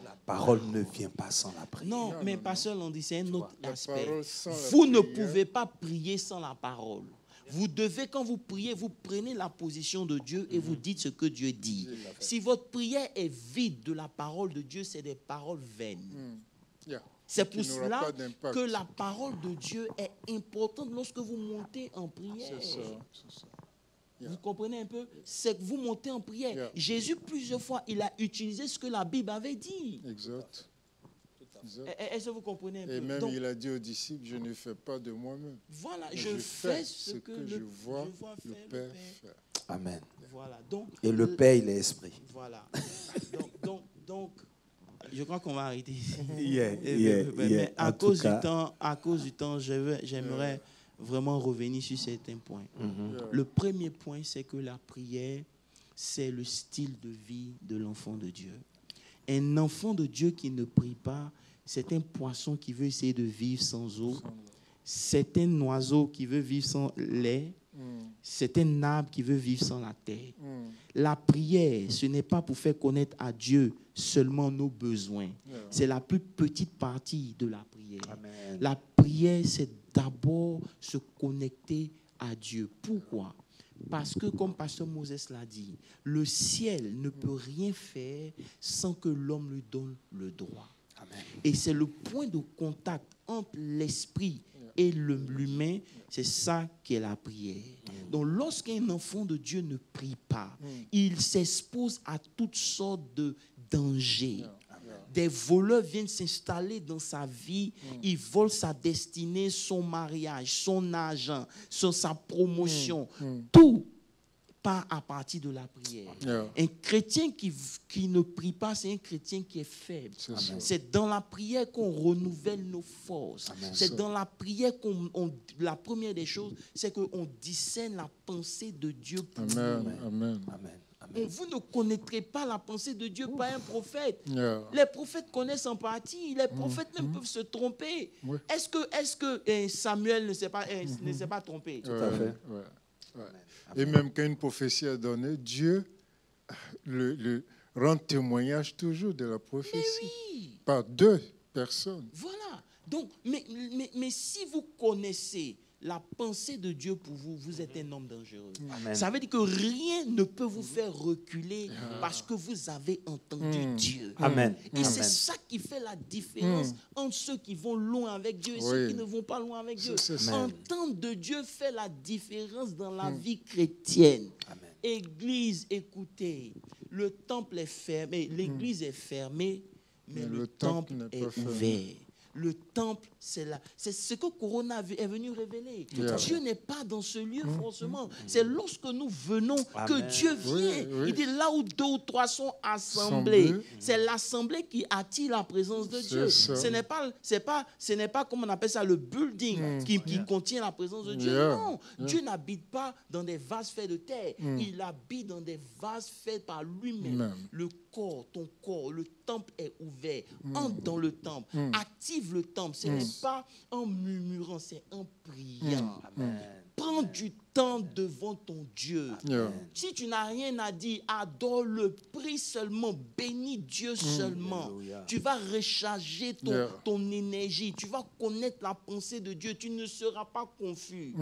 la parole ne vient pas sans la prière. Non, mais Pasteur Landry, c'est un autre aspect. Vous ne pouvez pas prier sans la parole. Vous devez, quand vous priez, vous prenez la position de Dieu et vous dites ce que Dieu dit. Si votre prière est vide de la parole de Dieu, c'est des paroles vaines. C'est pour cela que la parole de Dieu est importante lorsque vous montez en prière. C'est ça. Vous comprenez un peu? C'est que vous montez en prière. Jésus, plusieurs fois, il a utilisé ce que la Bible avait dit. Exact. Est-ce que vous comprenez un peu? Et même il a dit aux disciples, je ne fais pas de moi-même. Voilà, je fais ce que je vois le Père faire. Amen. Voilà. Donc, et le Père, il est esprit. Voilà. Donc, je crois qu'on va arrêter ici. Mais à cause du temps, j'aimerais vraiment revenir sur certains points. Le premier point, c'est que la prière, c'est le style de vie de l'enfant de Dieu. Un enfant de Dieu qui ne prie pas, c'est un poisson qui veut essayer de vivre sans eau. C'est un oiseau qui veut vivre sans lait. C'est un arbre qui veut vivre sans la terre. La prière, ce n'est pas pour faire connaître à Dieu seulement nos besoins. C'est la plus petite partie de la prière. Amen. La prière, c'est d'abord se connecter à Dieu. Pourquoi? Parce que, comme Pasteur Moses l'a dit, le ciel ne peut rien faire sans que l'homme lui donne le droit. Amen. Et c'est le point de contact entre l'esprit et l'humain, c'est ça qui est la prière. Donc, lorsqu'un enfant de Dieu ne prie pas, il s'expose à toutes sortes de dangers. Des voleurs viennent s'installer dans sa vie. Ils volent sa destinée, son mariage, son argent, sa promotion. Tout part à partir de la prière. Un chrétien qui ne prie pas, c'est un chrétien qui est faible. C'est dans la prière qu'on renouvelle nos forces. C'est dans la prière la première des choses, c'est qu'on discerne la pensée de Dieu pour nous. Amen. Vous ne connaîtrez pas la pensée de Dieu par un prophète. Les prophètes connaissent en partie. Les prophètes même peuvent se tromper. Est-ce que Samuel ne s'est pas trompé? Tout à fait. Et même quand une prophétie est donnée, Dieu rend témoignage toujours de la prophétie. Par 2 personnes. Voilà. Donc, mais si vous connaissez la pensée de Dieu pour vous, vous êtes un homme dangereux. Ça veut dire que rien ne peut vous faire reculer parce que vous avez entendu Dieu. Et c'est ça qui fait la différence entre ceux qui vont loin avec Dieu et ceux qui ne vont pas loin avec Dieu. Entendre de Dieu fait la différence dans la vie chrétienne. Église, écoutez, le temple est fermé, l'église est fermée, mais le temple est ouvert. Le temple, c'est ce que Corona est venu révéler. Dieu n'est pas dans ce lieu forcément. C'est lorsque nous venons que Dieu vient. Il dit là où 2 ou 3 sont assemblés. C'est l'assemblée qui attire la présence de Dieu. Ce n'est pas comme on appelle ça le building qui contient la présence de Dieu. Non, Dieu n'habite pas dans des vases faits de terre. Il habite dans des vases faits par lui-même. Le corps, ton corps, le temple est ouvert. Entre dans le temple. Active le temple. Ce n'est pas en murmurant, c'est en priant. Prends du temps devant ton Dieu. Si tu n'as rien à dire, adore-le, prie seulement, bénis Dieu seulement. Tu vas recharger ton énergie. Tu vas connaître la pensée de Dieu. Tu ne seras pas confus.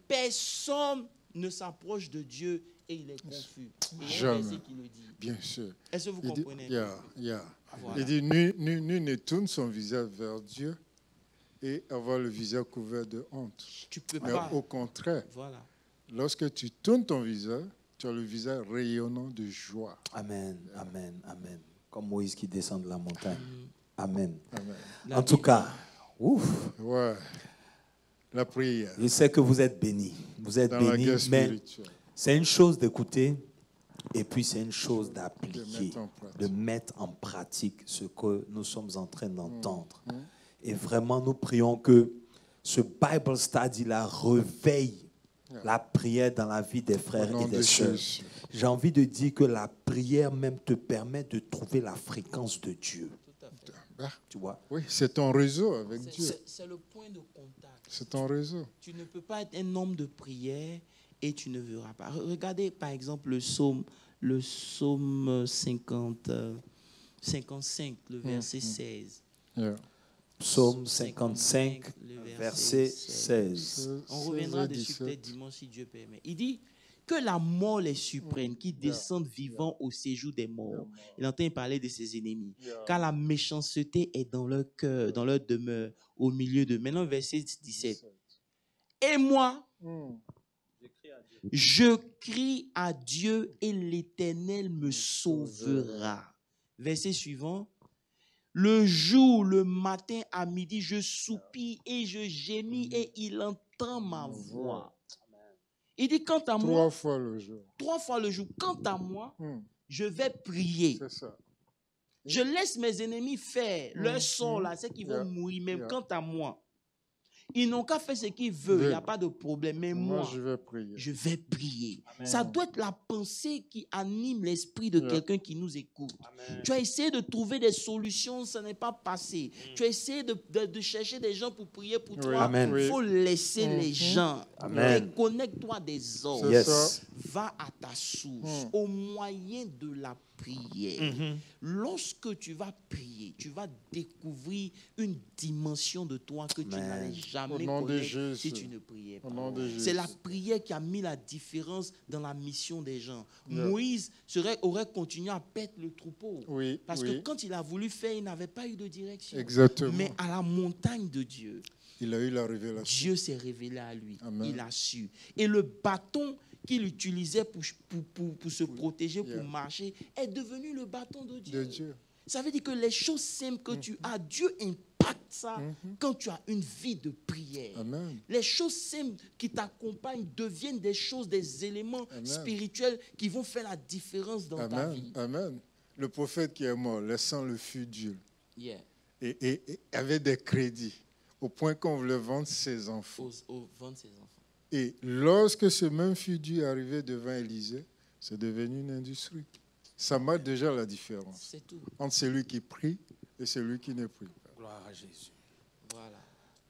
Personne ne s'approche de Dieu et il est confus. Jamais. Bien sûr. Est-ce que vous comprenez? Voilà. Il dit, nul ne tourne son visage vers Dieu et avoir le visage couvert de honte. Tu peux Mais pas. au contraire, lorsque tu tournes ton visage, tu as le visage rayonnant de joie. Amen. Comme Moïse qui descend de la montagne. Amen. En tout cas, la prière. Je sais que vous êtes bénis. Vous êtes bénis, mais c'est une chose d'écouter et puis c'est une chose d'appliquer, de mettre en pratique ce que nous sommes en train d'entendre. Et vraiment, nous prions que ce Bible Study-là réveille la prière dans la vie des frères et des sœurs. J'ai envie de dire que la prière même te permet de trouver la fréquence de Dieu. Tu vois? Oui, c'est ton réseau avec Dieu. C'est le point de contact. C'est ton réseau. Tu ne peux pas être un homme de prière et tu ne verras pas. Regardez par exemple le psaume 55, le verset 16. Psaume 55, verset 16. On reviendra dessus peut-être dimanche si Dieu permet. Il dit que la mort les surprenne, qui descendent vivants au séjour des morts. Il entend parler de ses ennemis. Car la méchanceté est dans leur cœur, dans leur demeure, au milieu d'eux. Maintenant, verset 17. Et moi, je crie à Dieu et l'Éternel me sauvera. Verset suivant. Le jour, le matin, à midi, je soupire et je gémis et il entend ma voix. Il dit, quant à moi, 3 fois le jour. 3 fois le jour. Quant à moi, je vais prier. C'est ça. Je laisse mes ennemis faire leur sort là, c'est qu'ils vont mourir. Même quant à moi, ils n'ont qu'à faire ce qu'ils veulent. Il n'y a pas de problème. Mais moi, je vais prier. Je vais prier. Amen. Ça doit être la pensée qui anime l'esprit de quelqu'un qui nous écoute. Amen. Tu as essayé de trouver des solutions, ça n'est pas passé. Tu as essayé de chercher des gens pour prier pour toi. Il faut laisser les gens. Connecte-toi des autres. Va à ta source au moyen de la prière. Lorsque tu vas prier, tu vas découvrir une dimension de toi que tu n'allais jamais connaître si tu ne priais pas. C'est la prière qui a mis la différence dans la mission des gens. Moïse aurait continué à perdre le troupeau. Parce que quand il a voulu faire, il n'avait pas eu de direction. Exactement. Mais à la montagne de Dieu, Il a eu la révélation. Dieu s'est révélé à lui. Amen. Il a su. Et le bâton qu'il utilisait pour se protéger, pour marcher, est devenu le bâton de Dieu. Ça veut dire que les choses simples que tu as, Dieu impacte ça quand tu as une vie de prière. Amen. Les choses simples qui t'accompagnent deviennent des choses, des éléments spirituels qui vont faire la différence dans ta vie. Amen. Le prophète qui est mort, laissant le fût d'huile, Yeah. et avait des crédits, au point qu'on voulait vendre ses enfants. Vendre ses enfants. Et lorsque ce même fût d'huile arrivait devant Élisée, c'est devenu une industrie. Ça marque déjà la différence. C'est tout. Entre celui qui prie et celui qui ne prie pas. Gloire à Jésus. Voilà.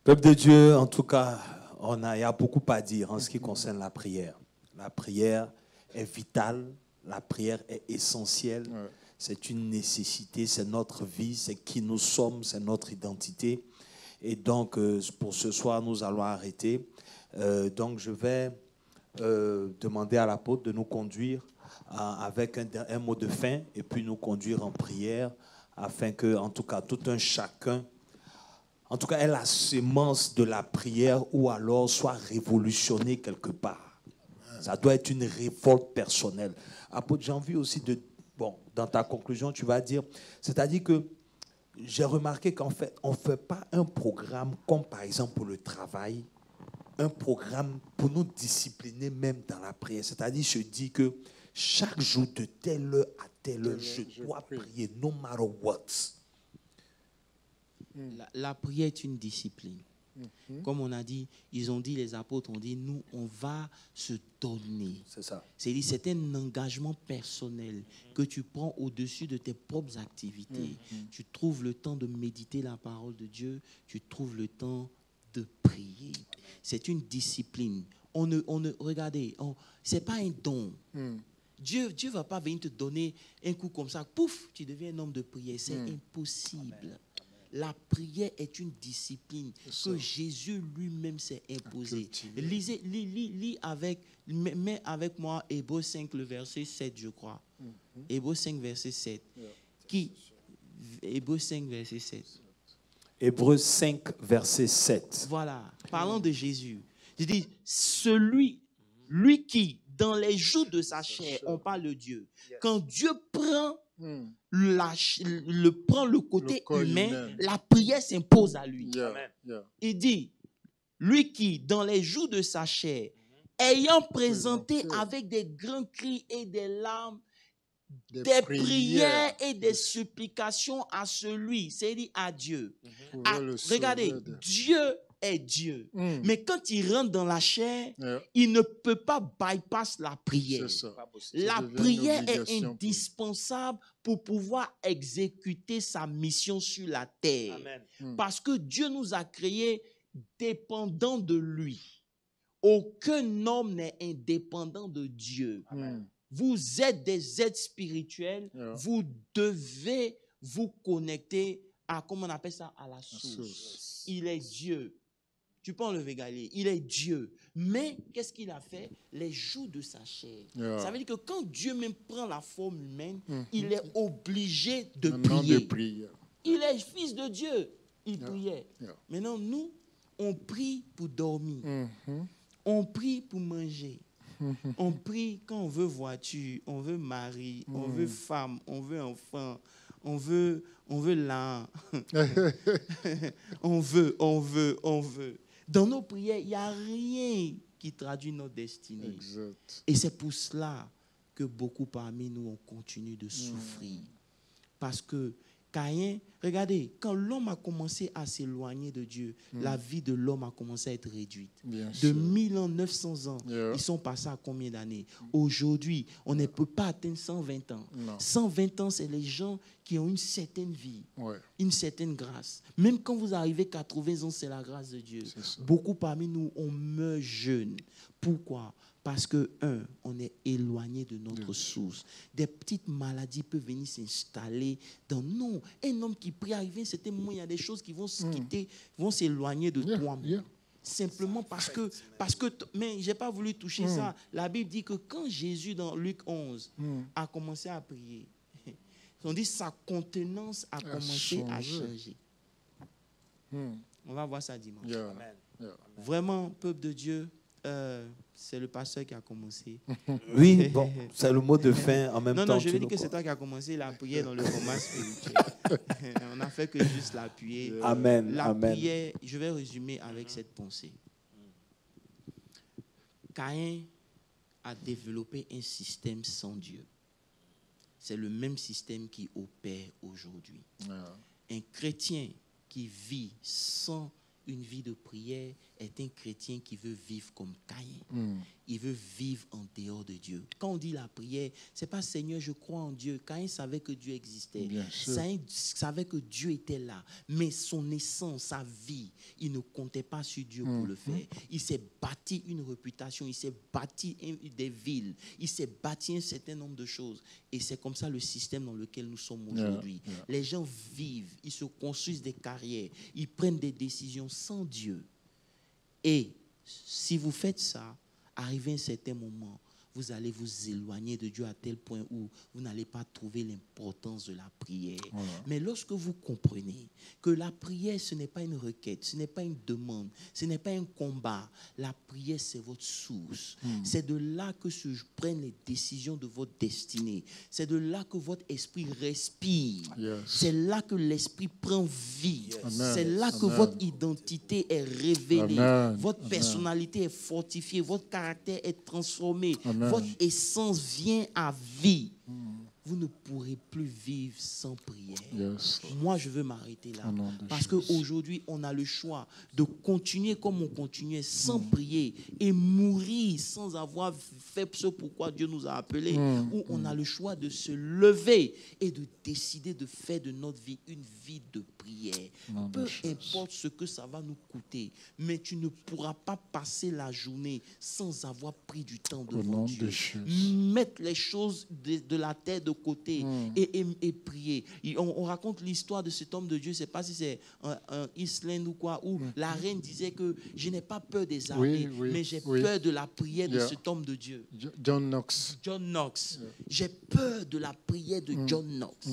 Peuple de Dieu, en tout cas, il y a beaucoup à dire en ce qui concerne la prière. La prière est vitale, la prière est essentielle. Ouais. C'est une nécessité, c'est notre vie, c'est qui nous sommes, c'est notre identité. Et donc, pour ce soir, nous allons arrêter. Donc, je vais demander à l'apôtre de nous conduire avec un mot de fin et puis nous conduire en prière afin que, en tout cas, tout un chacun, en tout cas, ait la sémence de la prière ou alors soit révolutionné quelque part. Ça doit être une révolte personnelle. Apôtre, j'ai envie aussi de... Bon, dans ta conclusion, tu vas dire... C'est-à-dire que j'ai remarqué qu'en fait, on ne fait pas un programme comme, par exemple, pour le travail, un programme pour nous discipliner même dans la prière. C'est-à-dire, je dis que chaque jour de telle heure à telle heure, je dois prier, no matter what. La prière est une discipline. Comme on a dit, ils ont dit, les apôtres ont dit, nous, on va se donner. C'est ça. C'est un engagement personnel que tu prends au-dessus de tes propres activités. Tu trouves le temps de méditer la parole de Dieu, tu trouves le temps de prier. C'est une discipline. Regardez, c'est pas un don. Dieu ne va pas venir te donner un coup comme ça, pouf, tu deviens un homme de prière. C'est impossible. Amen. La prière est une discipline que Jésus lui-même s'est imposée. Lis avec moi Hébreux 5, le verset 7, je crois. Hébreux 5, verset 7. Hébreux 5, verset 7. Hébreux 5, verset 7. Voilà, parlant de Jésus. Je dis, lui qui, dans les jours de sa chair, on parle de Dieu. Quand Dieu prend le côté humain, la prière s'impose à lui. Il dit, lui qui, dans les jours de sa chair, ayant présenté avec des grands cris et des larmes, des prières et des supplications à celui, c'est-à-dire à Dieu. Regardez, Dieu est Dieu. Mais quand il rentre dans la chair, il ne peut pas bypass la prière. La prière est indispensable pour pouvoir exécuter sa mission sur la terre. Parce que Dieu nous a créés dépendants de lui. Aucun homme n'est indépendant de Dieu. Vous êtes des êtres spirituels. Vous devez vous connecter à, comment on appelle ça, à la source. Il est Dieu. Tu peux enlever Galilée. Il est Dieu. Mais qu'est-ce qu'il a fait? Les jours de sa chair. Ça veut dire que quand Dieu même prend la forme humaine, il est obligé de prier. Il est fils de Dieu. Il priait. Maintenant, nous, on prie pour dormir. On prie pour manger. On prie quand on veut voiture, on veut mari, on veut femme, on veut enfant, on veut l'âme. on veut. Dans nos prières, il n'y a rien qui traduit notre destinée. Exact. Et c'est pour cela que beaucoup parmi nous, on continue de souffrir. Parce que Caïn, regardez, quand l'homme a commencé à s'éloigner de Dieu, la vie de l'homme a commencé à être réduite. De 1000 ans, 900 ans, ils sont passés à combien d'années? Aujourd'hui, on ne peut pas atteindre 120 ans. 120 ans, c'est les gens qui ont une certaine vie, une certaine grâce. Même quand vous arrivez à 80 ans, c'est la grâce de Dieu. Beaucoup parmi nous, on meurt jeune. Pourquoi? Parce que, on est éloigné de notre source. Des petites maladies peuvent venir s'installer dans nous. Un homme qui prie, arriver, c'était moi, il y a des choses qui vont se quitter, vont s'éloigner de toi-même. Simplement parce que mais je n'ai pas voulu toucher ça. La Bible dit que quand Jésus, dans Luc 11, a commencé à prier, on dit sa contenance a commencé à changer. On va voir ça dimanche. Amen. Vraiment, peuple de Dieu, c'est le pasteur qui a commencé. Oui, bon, c'est le mot de fin en même temps. Non, je veux dire que c'est toi qui as commencé la prière dans le combat spirituel. On n'a fait que juste l'appuyer. Amen. La prière, je vais résumer avec cette pensée. Caïn a développé un système sans Dieu. C'est le même système qui opère aujourd'hui. Un chrétien qui vit sans une vie de prière est un chrétien qui veut vivre comme Caïn. Il veut vivre en dehors de Dieu. Quand on dit la prière, c'est pas Seigneur, je crois en Dieu. Caïn savait que Dieu existait. Caïn savait que Dieu était là. Mais son essence, sa vie, il ne comptait pas sur Dieu pour le faire. Il s'est bâti une réputation, il s'est bâti des villes, il s'est bâti un certain nombre de choses. Et c'est comme ça le système dans lequel nous sommes aujourd'hui. Les gens vivent, ils se construisent des carrières, ils prennent des décisions sans Dieu. Et si vous faites ça, arrivé à un certain moment, vous allez vous éloigner de Dieu à tel point où vous n'allez pas trouver l'importance de la prière. Mais lorsque vous comprenez que la prière, ce n'est pas une requête, ce n'est pas une demande, ce n'est pas un combat. La prière, c'est votre source. C'est de là que se prennent les décisions de votre destinée. C'est de là que votre esprit respire. C'est là que l'esprit prend vie. C'est là que votre identité est révélée. Votre personnalité est fortifiée. Votre caractère est transformé. Votre essence vient à vie. Vous ne pourrez plus vivre sans prière. Moi, je veux m'arrêter là. Parce qu'aujourd'hui, on a le choix de continuer comme on continuait sans prier et mourir sans avoir fait ce pourquoi Dieu nous a appelés. Ou on a le choix de se lever et de décider de faire de notre vie une vie de prière. Peu importe ce que ça va nous coûter, mais tu ne pourras pas passer la journée sans avoir pris du temps devant Dieu. Mettre les choses de la terre de côté et prier. On raconte l'histoire de cet homme de Dieu, je ne sais pas si c'est un Islande ou quoi, où la reine disait que je n'ai pas peur des armées, mais j'ai peur de la prière de cet homme de Dieu. John Knox. J'ai peur de la prière de John Knox.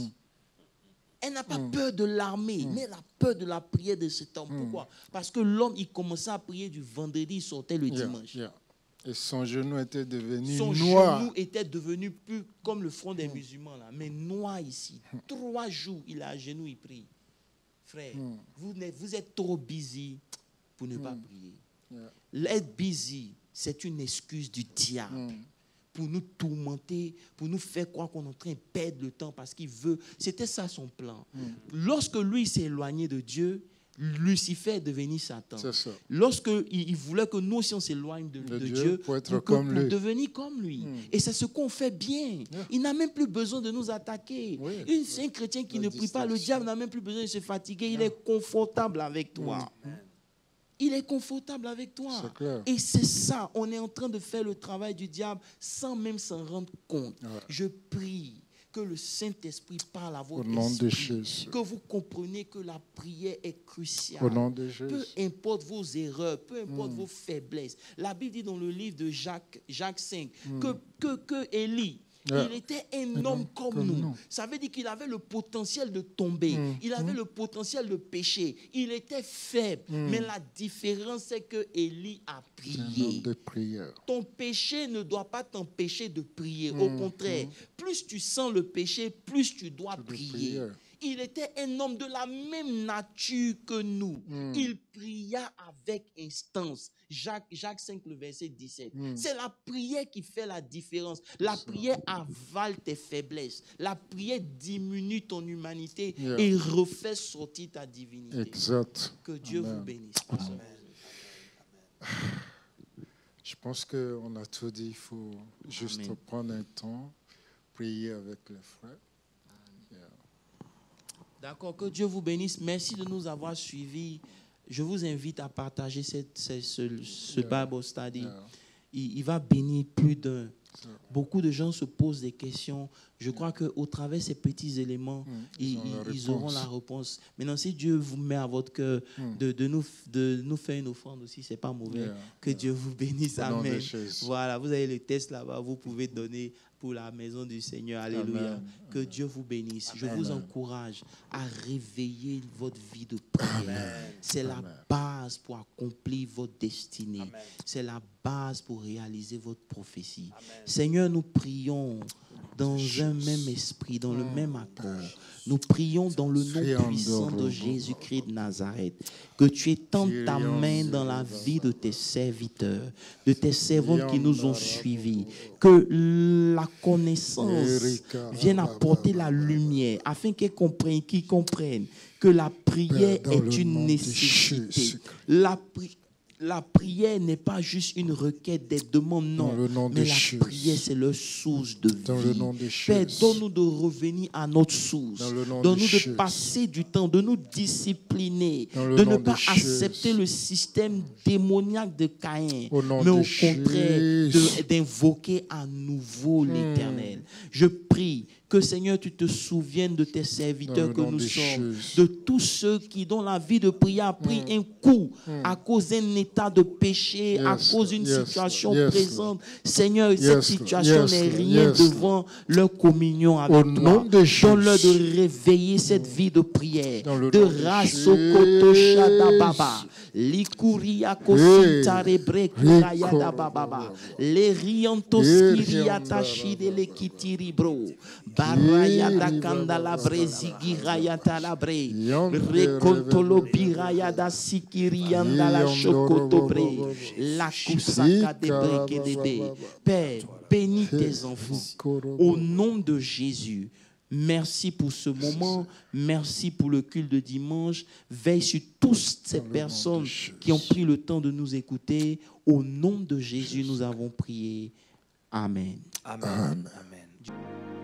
Elle n'a pas peur de l'armée, mais elle a peur de la prière de cet homme. Pourquoi? Parce que l'homme, il commençait à prier du vendredi, il sortait le dimanche. Et son genou était devenu noir. Son genou était devenu plus comme le front des musulmans, là, mais noir ici. 3 jours, il a à genoux, il prie. Frère, vous êtes trop busy pour ne pas prier. L'être busy, c'est une excuse du diable. Pour nous tourmenter, pour nous faire croire qu'on est en train de perdre le temps parce qu'il veut. C'était ça son plan. Lorsque lui s'est éloigné de Dieu, Lucifer est devenu Satan. Lorsqu'il voulait que nous aussi on s'éloigne de Dieu pour devenir comme lui. Et c'est ce qu'on fait bien. Il n'a même plus besoin de nous attaquer. Un chrétien qui ne prie pas, le diable n'a même plus besoin de se fatiguer. Il est confortable avec toi. Il est confortable avec toi. Et c'est ça, on est en train de faire le travail du diable sans même s'en rendre compte. Je prie que le Saint-Esprit parle à votre esprit, que vous compreniez que la prière est cruciale. Peu importe vos erreurs, peu importe vos faiblesses. La Bible dit dans le livre de Jacques 5 que Élie, il était un homme comme nous. Ça veut dire qu'il avait le potentiel de tomber. Il avait le potentiel de pécher. Il était faible. Mais la différence, c'est que Élie a prié. Ton péché ne doit pas t'empêcher de prier. Au contraire, plus tu sens le péché, plus tu dois prier. Il était un homme de la même nature que nous. Il pria avec instance. Jacques 5, le verset 17. C'est la prière qui fait la différence. La prière avale tes faiblesses. La prière diminue ton humanité et refait sortir ta divinité. Exact. Que Dieu vous bénisse. Amen. Je pense qu'on a tout dit. Il faut juste prendre un temps, prier avec les frères. D'accord, que Dieu vous bénisse. Merci de nous avoir suivis. Je vous invite à partager ce Bible study. Il va bénir plus d'un. Beaucoup de gens se posent des questions. Je crois qu'au travers de ces petits éléments, ils auront la réponse. Maintenant, si Dieu vous met à votre cœur de nous faire une offrande aussi, ce n'est pas mauvais. Que Dieu vous bénisse. Amen. Voilà, vous avez le test là-bas. Vous pouvez donner pour la maison du Seigneur. Alléluia. Amen. Que Dieu vous bénisse. Je vous encourage à réveiller votre vie de prière. C'est la base pour accomplir votre destinée. C'est la base pour réaliser votre prophétie. Amen. Seigneur, nous prions dans un même esprit, dans le même accord. Nous prions dans le nom puissant de Jésus-Christ de Nazareth, que tu étendes ta main dans la vie de tes serviteurs, de tes servantes qui nous ont suivis, que la connaissance vienne apporter la lumière, afin qu'ils comprennent que la prière est une nécessité. La prière n'est pas juste une requête des demandes, non. Mais la prière, c'est leur source de vie. Père, donne-nous de revenir à notre source. Donne-nous de passer du temps, de nous discipliner, de ne pas accepter le système démoniaque de Caïn, mais au contraire, d'invoquer à nouveau l'Éternel. Je prie que, Seigneur, tu te souviennes de tes serviteurs que nous sommes, de tous ceux qui, dont la vie de prière a pris un coup à cause d'un état de péché, à cause d'une situation présente. Seigneur, cette situation n'est rien devant leur communion avec toi. Donne-leur de réveiller cette vie de prière, de Rasokoto Shadababa, Likuria Kosintare Kurayada Bababa, Les Riantos Kiriata Shide Kitiribro. Baraya da kandala brezigi rayata la bre recontolo biraya da sikiri andala chocotobre la kusaka de breke de Père, bénis tes enfants au nom de Jésus. Merci pour ce moment, merci pour le culte de dimanche. Veille sur toutes ces personnes qui ont pris le temps de nous écouter. Au nom de Jésus, nous avons prié. Amen. Amen. Amen.